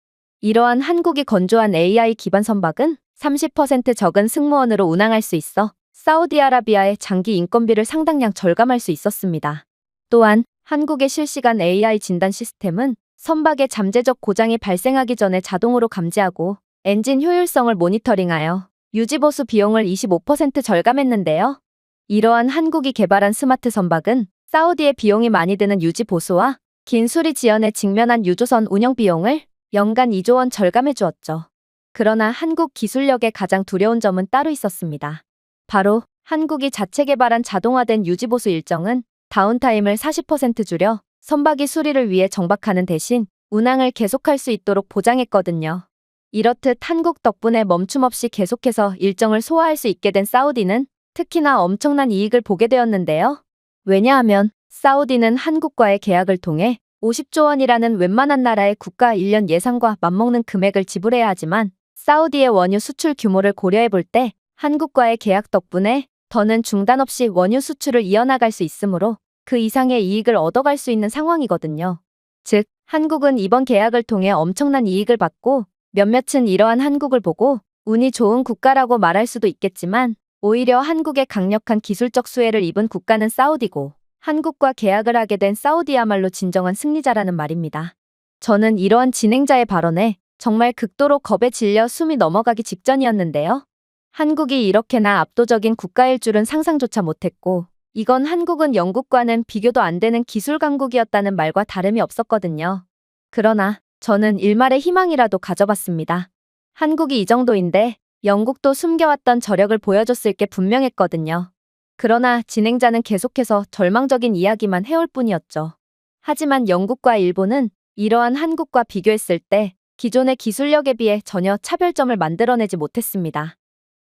이러한 한국이 건조한 AI 기반 선박은 30% 적은 승무원으로 운항할 수 있어 사우디아라비아의 장기 인건비를 상당량 절감할 수 있었습니다. 또한 한국의 실시간 AI 진단 시스템은 선박의 잠재적 고장이 발생하기 전에 자동으로 감지하고 엔진 효율성을 모니터링하여 유지보수 비용을 25% 절감했는데요. 이러한 한국이 개발한 스마트 선박은 사우디의 비용이 많이 드는 유지보수와 긴 수리 지연에 직면한 유조선 운영 비용을 연간 2조 원 절감해 주었죠. 그러나 한국 기술력의 가장 두려운 점은 따로 있었습니다. 바로 한국이 자체 개발한 자동화된 유지보수 일정은 다운타임을 40% 줄여 선박이 수리를 위해 정박하는 대신 운항을 계속할 수 있도록 보장했거든요. 이렇듯 한국 덕분에 멈춤 없이 계속해서 일정을 소화할 수 있게 된 사우디는 특히나 엄청난 이익을 보게 되었는데요. 왜냐하면 사우디는 한국과의 계약을 통해 50조 원이라는 웬만한 나라의 국가 1년 예산과 맞먹는 금액을 지불해야 하지만 사우디의 원유 수출 규모를 고려해 볼 때 한국과의 계약 덕분에 더는 중단 없이 원유 수출을 이어나갈 수 있으므로 그 이상의 이익을 얻어갈 수 있는 상황이거든요. 즉, 한국은 이번 계약을 통해 엄청난 이익을 받고 몇몇은 이러한 한국을 보고 운이 좋은 국가라고 말할 수도 있겠지만 오히려 한국의 강력한 기술적 수혜를 입은 국가는 사우디고 한국과 계약을 하게 된 사우디야말로 진정한 승리자라는 말입니다. 저는 이러한 진행자의 발언에 정말 극도로 겁에 질려 숨이 넘어가기 직전이었는데요. 한국이 이렇게나 압도적인 국가일 줄은 상상조차 못했고 이건 한국은 영국과는 비교도 안 되는 기술 강국이었다는 말과 다름이 없었거든요. 그러나 저는 일말의 희망이라도 가져봤습니다. 한국이 이 정도인데 영국도 숨겨왔던 저력을 보여줬을 게 분명했거든요. 그러나 진행자는 계속해서 절망적인 이야기만 해올 뿐이었죠. 하지만 영국과 일본은 이러한 한국과 비교했을 때 기존의 기술력에 비해 전혀 차별점을 만들어내지 못했습니다.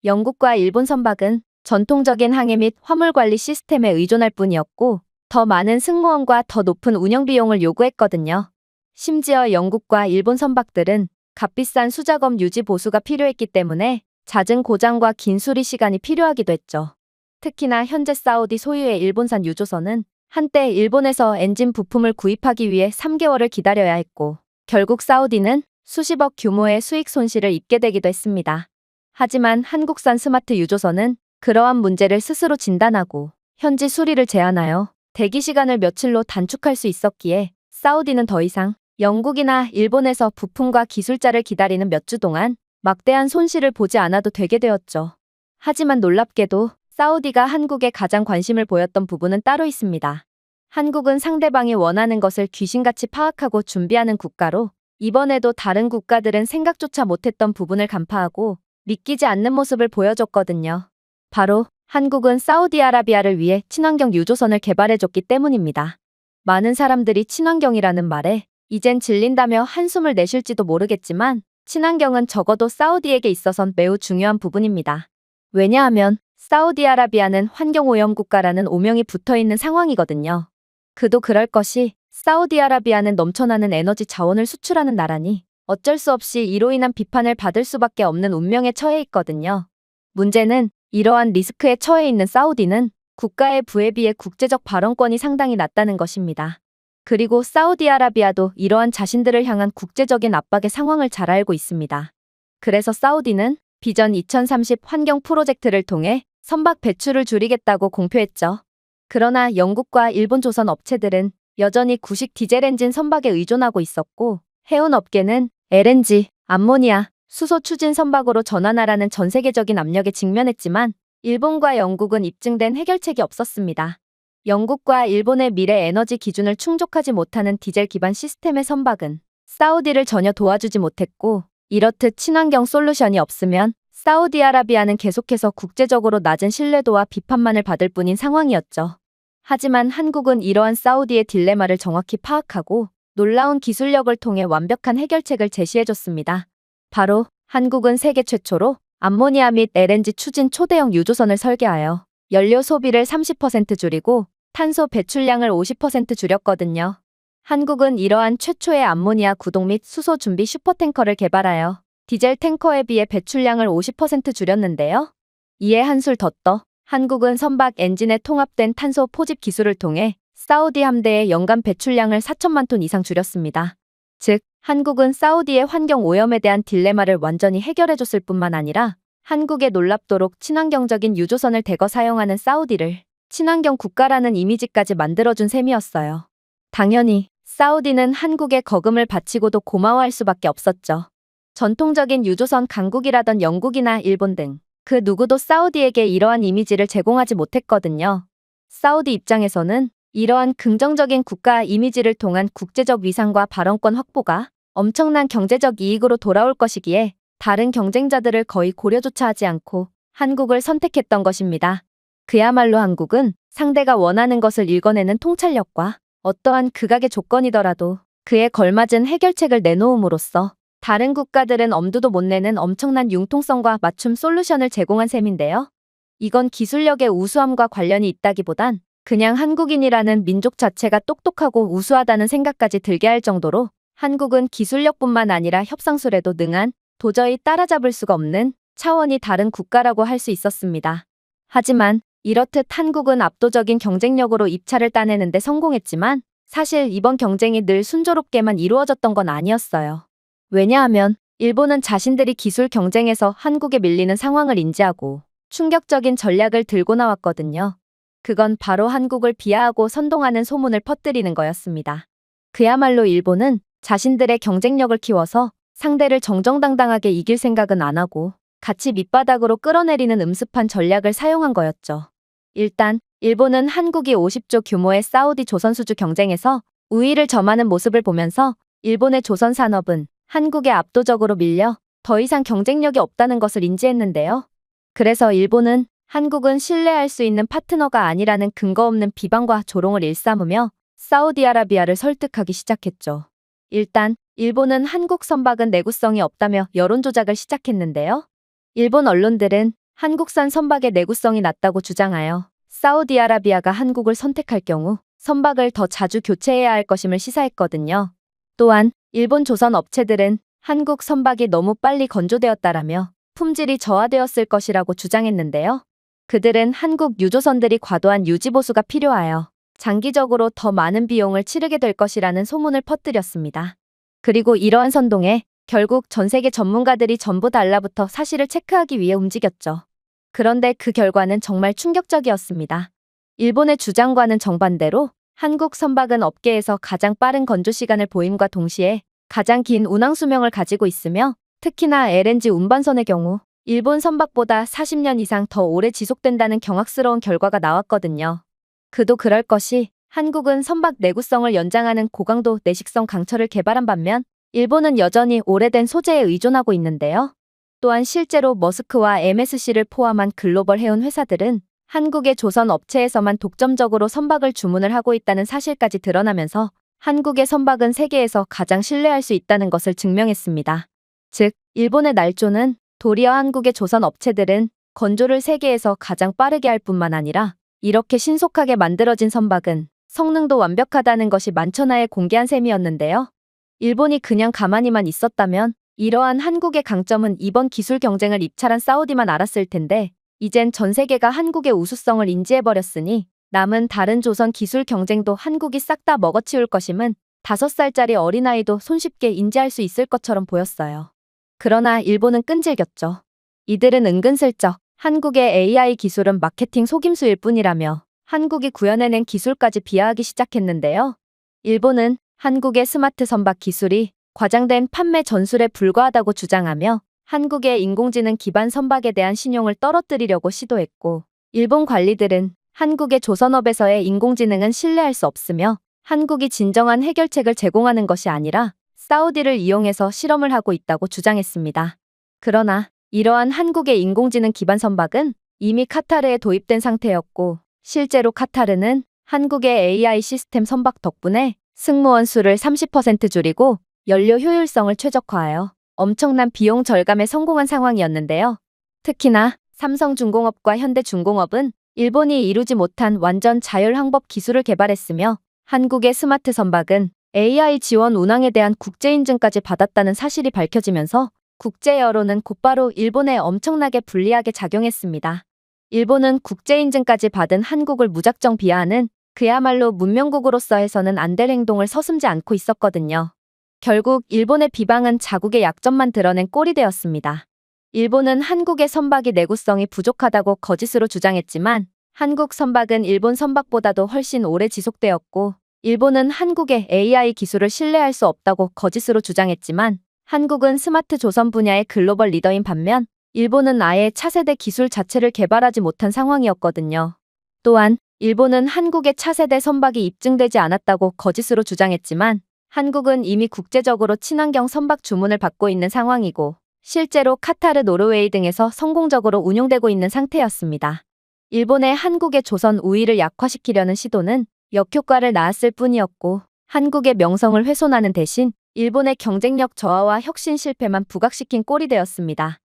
영국과 일본 선박은 전통적인 항해 및 화물 관리 시스템에 의존할 뿐이었고 더 많은 승무원과 더 높은 운영 비용을 요구했거든요. 심지어 영국과 일본 선박들은 값비싼 수작업 유지 보수가 필요했기 때문에 잦은 고장과 긴 수리 시간이 필요하기도 했죠. 특히나 현재 사우디 소유의 일본산 유조선은 한때 일본에서 엔진 부품을 구입하기 위해 3개월을 기다려야 했고 결국 사우디는 수십억 규모의 수익 손실을 입게 되기도 했습니다. 하지만 한국산 스마트 유조선은 그러한 문제를 스스로 진단하고 현지 수리를 제한하여 대기 시간을 며칠로 단축할 수 있었기에 사우디는 더 이상 영국이나 일본에서 부품과 기술자를 기다리는 몇 주 동안 막대한 손실을 보지 않아도 되게 되었죠. 하지만 놀랍게도 사우디가 한국에 가장 관심을 보였던 부분은 따로 있습니다. 한국은 상대방이 원하는 것을 귀신같이 파악하고 준비하는 국가로 이번에도 다른 국가들은 생각조차 못했던 부분을 간파하고 믿기지 않는 모습을 보여줬거든요. 바로 한국은 사우디아라비아를 위해 친환경 유조선을 개발해줬기 때문입니다. 많은 사람들이 친환경이라는 말에 이젠 질린다며 한숨을 내쉴지도 모르겠지만 친환경은 적어도 사우디에게 있어선 매우 중요한 부분입니다. 왜냐하면 사우디아라비아는 환경오염 국가라는 오명이 붙어있는 상황이거든요. 그도 그럴 것이 사우디아라비아는 넘쳐나는 에너지 자원을 수출하는 나라니 어쩔 수 없이 이로 인한 비판을 받을 수밖에 없는 운명에 처해 있거든요. 문제는 이러한 리스크에 처해 있는 사우디는 국가의 부에 비해 국제적 발언권이 상당히 낮다는 것입니다. 그리고 사우디아라비아도 이러한 자신들을 향한 국제적인 압박의 상황을 잘 알고 있습니다. 그래서 사우디는 비전 2030 환경 프로젝트를 통해 선박 배출을 줄이겠다고 공표했죠. 그러나 영국과 일본 조선 업체들은 여전히 구식 디젤 엔진 선박에 의존하고 있었고 해운 업계는 LNG, 암모니아, 수소 추진 선박으로 전환하라는 전 세계적인 압력에 직면했지만 일본과 영국은 입증된 해결책이 없었습니다. 영국과 일본의 미래 에너지 기준을 충족하지 못하는 디젤 기반 시스템의 선박은 사우디를 전혀 도와주지 못했고 이렇듯 친환경 솔루션이 없으면 사우디아라비아는 계속해서 국제적으로 낮은 신뢰도와 비판만을 받을 뿐인 상황이었죠. 하지만 한국은 이러한 사우디의 딜레마를 정확히 파악하고 놀라운 기술력을 통해 완벽한 해결책을 제시해줬습니다. 바로 한국은 세계 최초로 암모니아 및 LNG 추진 초대형 유조선을 설계하여 연료 소비를 30% 줄이고 탄소 배출량을 50% 줄였거든요. 한국은 이러한 최초의 암모니아 구동 및 수소 준비 슈퍼탱커를 개발하여 디젤 탱커에 비해 배출량을 50% 줄였는데요. 이에 한술 더 떠 한국은 선박 엔진에 통합된 탄소 포집 기술을 통해 사우디 함대의 연간 배출량을 4천만 톤 이상 줄였습니다. 즉, 한국은 사우디의 환경 오염에 대한 딜레마를 완전히 해결해줬을 뿐만 아니라 한국에 놀랍도록 친환경적인 유조선을 대거 사용하는 사우디를 친환경 국가라는 이미지까지 만들어준 셈이었어요. 당연히 사우디는 한국에 거금을 바치고도 고마워할 수밖에 없었죠. 전통적인 유조선 강국이라던 영국이나 일본 등 그 누구도 사우디에게 이러한 이미지를 제공하지 못했거든요. 사우디 입장에서는 이러한 긍정적인 국가 이미지를 통한 국제적 위상과 발언권 확보가 엄청난 경제적 이익으로 돌아올 것이기에 다른 경쟁자들을 거의 고려조차 하지 않고 한국을 선택했던 것입니다. 그야말로 한국은 상대가 원하는 것을 읽어내는 통찰력과 어떠한 극악의 조건이더라도 그에 걸맞은 해결책을 내놓음으로써 다른 국가들은 엄두도 못 내는 엄청난 융통성과 맞춤 솔루션을 제공한 셈인데요. 이건 기술력의 우수함과 관련이 있다기보단 그냥 한국인이라는 민족 자체가 똑똑하고 우수하다는 생각까지 들게 할 정도로 한국은 기술력뿐만 아니라 협상술에도 능한 도저히 따라잡을 수가 없는 차원이 다른 국가라고 할 수 있었습니다. 하지만 이렇듯 한국은 압도적인 경쟁력으로 입찰을 따내는 데 성공했지만 사실 이번 경쟁이 늘 순조롭게만 이루어졌던 건 아니었어요. 왜냐하면 일본은 자신들이 기술 경쟁에서 한국에 밀리는 상황을 인지하고 충격적인 전략을 들고 나왔거든요. 그건 바로 한국을 비하하고 선동하는 소문을 퍼뜨리는 거였습니다. 그야말로 일본은 자신들의 경쟁력을 키워서 상대를 정정당당하게 이길 생각은 안 하고 같이 밑바닥으로 끌어내리는 음습한 전략을 사용한 거였죠. 일단 일본은 한국이 50조 규모의 사우디 조선수주 경쟁에서 우위를 점하는 모습을 보면서 일본의 조선 산업은 한국에 압도적으로 밀려 더 이상 경쟁력이 없다는 것을 인지했는데요. 그래서 일본은 한국은 신뢰할 수 있는 파트너가 아니라는 근거 없는 비방과 조롱을 일삼으며 사우디아라비아를 설득하기 시작했죠. 일단 일본은 한국 선박은 내구성이 없다며 여론 조작을 시작했는데요. 일본 언론들은 한국산 선박의 내구성이 낮다고 주장하여 사우디아라비아가 한국을 선택할 경우 선박을 더 자주 교체해야 할 것임을 시사했거든요. 또한 일본 조선 업체들은 한국 선박이 너무 빨리 건조되었다라며 품질이 저하되었을 것이라고 주장했는데요. 그들은 한국 유조선들이 과도한 유지보수가 필요하여 장기적으로 더 많은 비용을 치르게 될 것이라는 소문을 퍼뜨렸습니다. 그리고 이러한 선동에 결국 전 세계 전문가들이 전부 달라붙어 사실을 체크하기 위해 움직였죠. 그런데 그 결과는 정말 충격적이었습니다. 일본의 주장과는 정반대로 한국 선박은 업계에서 가장 빠른 건조 시간을 보임과 동시에 가장 긴 운항 수명을 가지고 있으며 특히나 LNG 운반선의 경우 일본 선박보다 40년 이상 더 오래 지속된다는 경악스러운 결과가 나왔거든요. 그도 그럴 것이 한국은 선박 내구성을 연장하는 고강도 내식성 강철을 개발한 반면 일본은 여전히 오래된 소재에 의존하고 있는데요. 또한 실제로 머스크와 MSC를 포함한 글로벌 해운 회사들은 한국의 조선 업체에서만 독점적으로 선박을 주문을 하고 있다는 사실까지 드러나면서 한국의 선박은 세계에서 가장 신뢰할 수 있다는 것을 증명했습니다. 즉, 일본의 날조는 도리어 한국의 조선 업체들은 건조를 세계에서 가장 빠르게 할 뿐만 아니라 이렇게 신속하게 만들어진 선박은 성능도 완벽하다는 것이 만천하에 공개한 셈이었는데요. 일본이 그냥 가만히만 있었다면 이러한 한국의 강점은 이번 기술 경쟁을 입찰한 사우디만 알았을 텐데 이젠 전 세계가 한국의 우수성을 인지해버렸으니 남은 다른 조선 기술 경쟁도 한국이 싹 다 먹어치울 것임은 5살짜리 어린아이도 손쉽게 인지할 수 있을 것처럼 보였어요. 그러나 일본은 끈질겼죠. 이들은 은근슬쩍 한국의 AI 기술은 마케팅 속임수일 뿐이라며 한국이 구현해낸 기술까지 비하하기 시작했는데요. 일본은 한국의 스마트 선박 기술이 과장된 판매 전술에 불과하다고 주장하며 한국의 인공지능 기반 선박에 대한 신용을 떨어뜨리려고 시도했고 일본 관리들은 한국의 조선업에서의 인공지능은 신뢰할 수 없으며 한국이 진정한 해결책을 제공하는 것이 아니라 사우디를 이용해서 실험을 하고 있다고 주장했습니다. 그러나 이러한 한국의 인공지능 기반 선박은 이미 카타르에 도입된 상태였고, 실제로 카타르는 한국의 AI 시스템 선박 덕분에 승무원 수를 30% 줄이고 연료 효율성을 최적화하여 엄청난 비용 절감에 성공한 상황이었는데요. 특히나 삼성중공업과 현대중공업은 일본이 이루지 못한 완전 자율항법 기술을 개발했으며, 한국의 스마트 선박은 AI 지원 운항에 대한 국제인증까지 받았다는 사실이 밝혀지면서 국제 여론은 곧바로 일본에 엄청나게 불리하게 작용했습니다. 일본은 국제인증까지 받은 한국을 무작정 비하하는 그야말로 문명국으로서 해서는 안 될 행동을 서슴지 않고 있었거든요. 결국 일본의 비방은 자국의 약점만 드러낸 꼴이 되었습니다. 일본은 한국의 선박이 내구성이 부족하다고 거짓으로 주장했지만, 한국 선박은 일본 선박보다도 훨씬 오래 지속되었고, 일본은 한국의 AI 기술을 신뢰할 수 없다고 거짓으로 주장했지만, 한국은 스마트 조선 분야의 글로벌 리더인 반면 일본은 아예 차세대 기술 자체를 개발하지 못한 상황이었거든요. 또한 일본은 한국의 차세대 선박이 입증되지 않았다고 거짓으로 주장했지만, 한국은 이미 국제적으로 친환경 선박 주문을 받고 있는 상황이고, 실제로 카타르, 노르웨이 등에서 성공적으로 운용되고 있는 상태였습니다. 일본의 한국의 조선 우위를 약화시키려는 시도는 역효과를 낳았을 뿐이었고, 한국의 명성을 훼손하는 대신 일본의 경쟁력 저하와 혁신 실패만 부각시킨 꼴이 되었습니다.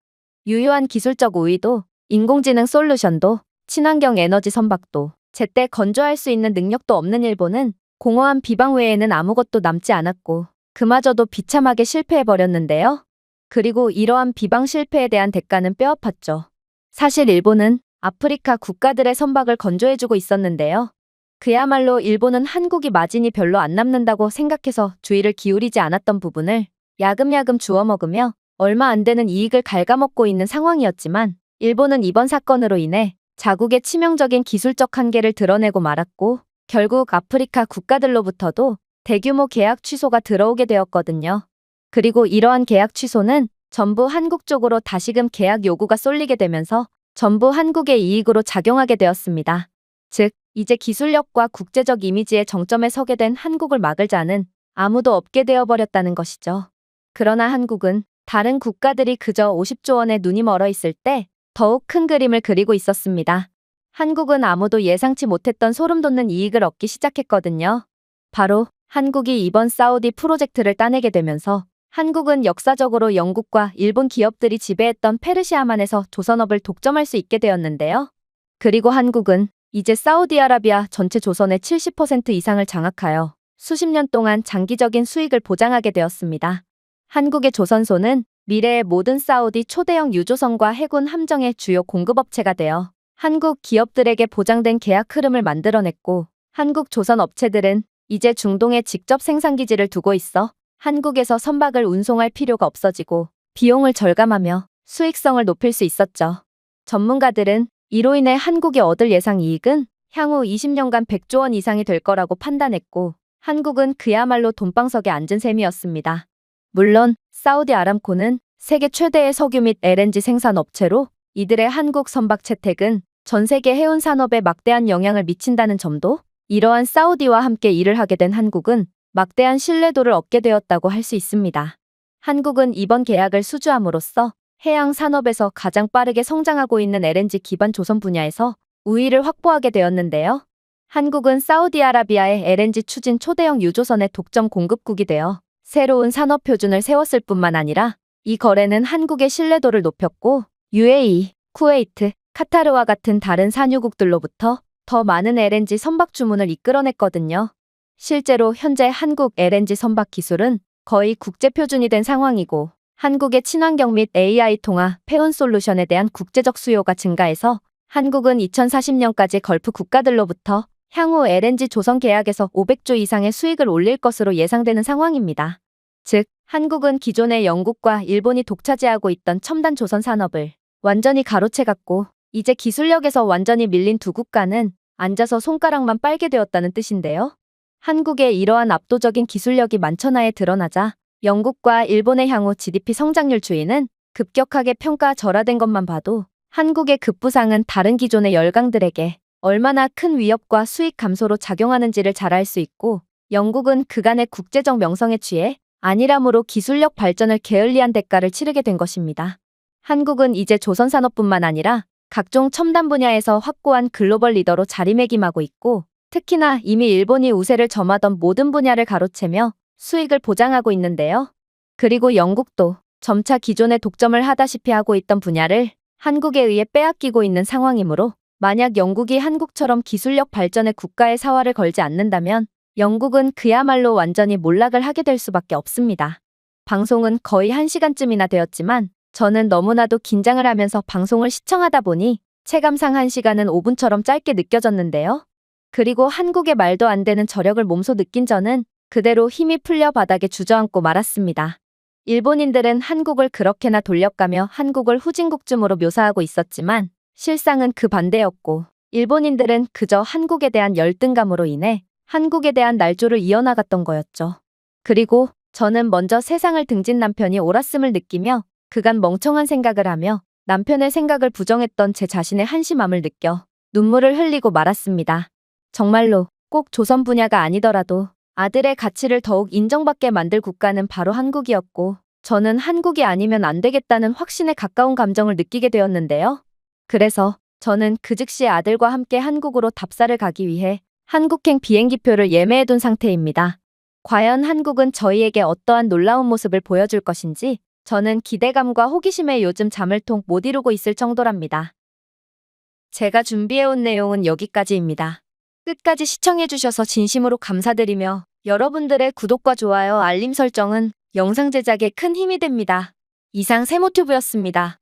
유효한 기술적 우위도, 인공지능 솔루션도, 친환경 에너지 선박도, 제때 건조할 수 있는 능력도 없는 일본은 공허한 비방 외에는 아무것도 남지 않았고, 그마저도 비참하게 실패해버렸는데요. 그리고 이러한 비방 실패에 대한 대가는 뼈아팠죠. 사실 일본은 아프리카 국가들의 선박을 건조해주고 있었는데요. 그야말로 일본은 한국이 마진이 별로 안 남는다고 생각해서 주의를 기울이지 않았던 부분을 야금야금 주워 먹으며 얼마 안 되는 이익을 갉아먹고 있는 상황이었지만, 일본은 이번 사건으로 인해 자국의 치명적인 기술적 한계를 드러내고 말았고, 결국 아프리카 국가들로부터도 대규모 계약 취소가 들어오게 되었거든요. 그리고 이러한 계약 취소는 전부 한국 쪽으로 다시금 계약 요구가 쏠리게 되면서 전부 한국의 이익으로 작용하게 되었습니다. 즉, 이제 기술력과 국제적 이미지의 정점에 서게 된 한국을 막을 자는 아무도 없게 되어버렸다는 것이죠. 그러나 한국은 다른 국가들이 그저 50조 원에 눈이 멀어 있을 때 더욱 큰 그림을 그리고 있었습니다. 한국은 아무도 예상치 못했던 소름 돋는 이익을 얻기 시작했거든요. 바로 한국이 이번 사우디 프로젝트를 따내게 되면서 한국은 역사적으로 영국과 일본 기업들이 지배했던 페르시아만에서 조선업을 독점할 수 있게 되었는데요. 그리고 한국은 이제 사우디아라비아 전체 조선의 70% 이상을 장악하여 수십 년 동안 장기적인 수익을 보장하게 되었습니다. 한국의 조선소는 미래의 모든 사우디 초대형 유조선과 해군 함정의 주요 공급업체가 되어 한국 기업들에게 보장된 계약 흐름을 만들어냈고, 한국 조선 업체들은 이제 중동에 직접 생산기지를 두고 있어 한국에서 선박을 운송할 필요가 없어지고 비용을 절감하며 수익성을 높일 수 있었죠. 전문가들은 이로 인해 한국이 얻을 예상 이익은 향후 20년간 100조 원 이상이 될 거라고 판단했고, 한국은 그야말로 돈방석에 앉은 셈이었습니다. 물론 사우디 아람코는 세계 최대의 석유 및 LNG 생산 업체로 이들의 한국 선박 채택은 전 세계 해운 산업에 막대한 영향을 미친다는 점도, 이러한 사우디와 함께 일을 하게 된 한국은 막대한 신뢰도를 얻게 되었다고 할 수 있습니다. 한국은 이번 계약을 수주함으로써 해양 산업에서 가장 빠르게 성장하고 있는 LNG 기반 조선 분야에서 우위를 확보하게 되었는데요. 한국은 사우디아라비아의 LNG 추진 초대형 유조선의 독점 공급국이 되어 새로운 산업 표준을 세웠을 뿐만 아니라 이 거래는 한국의 신뢰도를 높였고, UAE, 쿠웨이트, 카타르와 같은 다른 산유국들로부터 더 많은 LNG 선박 주문을 이끌어냈거든요. 실제로 현재 한국 LNG 선박 기술은 거의 국제 표준이 된 상황이고, 한국의 친환경 및 AI 통합 폐운 솔루션에 대한 국제적 수요가 증가해서 한국은 2040년까지 걸프 국가들로부터 향후 LNG 조선 계약에서 500조 이상의 수익을 올릴 것으로 예상되는 상황입니다. 즉, 한국은 기존의 영국과 일본이 독차지하고 있던 첨단 조선 산업을 완전히 가로채갔고, 이제 기술력에서 완전히 밀린 두 국가는 앉아서 손가락만 빨게 되었다는 뜻인데요. 한국의 이러한 압도적인 기술력이 만천하에 드러나자 영국과 일본의 향후 GDP 성장률 추이는 급격하게 평가절하된 것만 봐도 한국의 급부상은 다른 기존의 열강들에게 얼마나 큰 위협과 수익 감소로 작용하는지를 잘 알 수 있고, 영국은 그간의 국제적 명성에 취해 안일함으로 기술력 발전을 게을리한 대가를 치르게 된 것입니다. 한국은 이제 조선산업뿐만 아니라 각종 첨단 분야에서 확고한 글로벌 리더로 자리매김하고 있고, 특히나 이미 일본이 우세를 점하던 모든 분야를 가로채며 수익을 보장하고 있는데요. 그리고 영국도 점차 기존의 독점을 하다시피 하고 있던 분야를 한국에 의해 빼앗기고 있는 상황이므로, 만약 영국이 한국처럼 기술력 발전에 국가의 사활을 걸지 않는다면 영국은 그야말로 완전히 몰락을 하게 될 수밖에 없습니다. 방송은 거의 1시간쯤이나 되었지만 저는 너무나도 긴장을 하면서 방송을 시청하다 보니 체감상 1시간은 5분처럼 짧게 느껴졌는데요. 그리고 한국의 말도 안 되는 저력을 몸소 느낀 저는 그대로 힘이 풀려 바닥에 주저앉고 말았습니다. 일본인들은 한국을 그렇게나 돌려가며 한국을 후진국쯤으로 묘사하고 있었지만 실상은 그 반대였고, 일본인들은 그저 한국에 대한 열등감으로 인해 한국에 대한 날조를 이어나갔던 거였죠. 그리고 저는 먼저 세상을 등진 남편이 옳았음을 느끼며 그간 멍청한 생각을 하며 남편의 생각을 부정했던 제 자신의 한심함을 느껴 눈물을 흘리고 말았습니다. 정말로 꼭 조선 분야가 아니더라도 아들의 가치를 더욱 인정받게 만들 국가는 바로 한국이었고, 저는 한국이 아니면 안 되겠다는 확신에 가까운 감정을 느끼게 되었는데요. 그래서 저는 그 즉시 아들과 함께 한국으로 답사를 가기 위해 한국행 비행기표를 예매해둔 상태입니다. 과연 한국은 저희에게 어떠한 놀라운 모습을 보여줄 것인지 저는 기대감과 호기심에 요즘 잠을 통 못 이루고 있을 정도랍니다. 제가 준비해온 내용은 여기까지입니다. 끝까지 시청해주셔서 진심으로 감사드리며 여러분들의 구독과 좋아요, 알림 설정은 영상 제작에 큰 힘이 됩니다. 이상 세모튜브였습니다.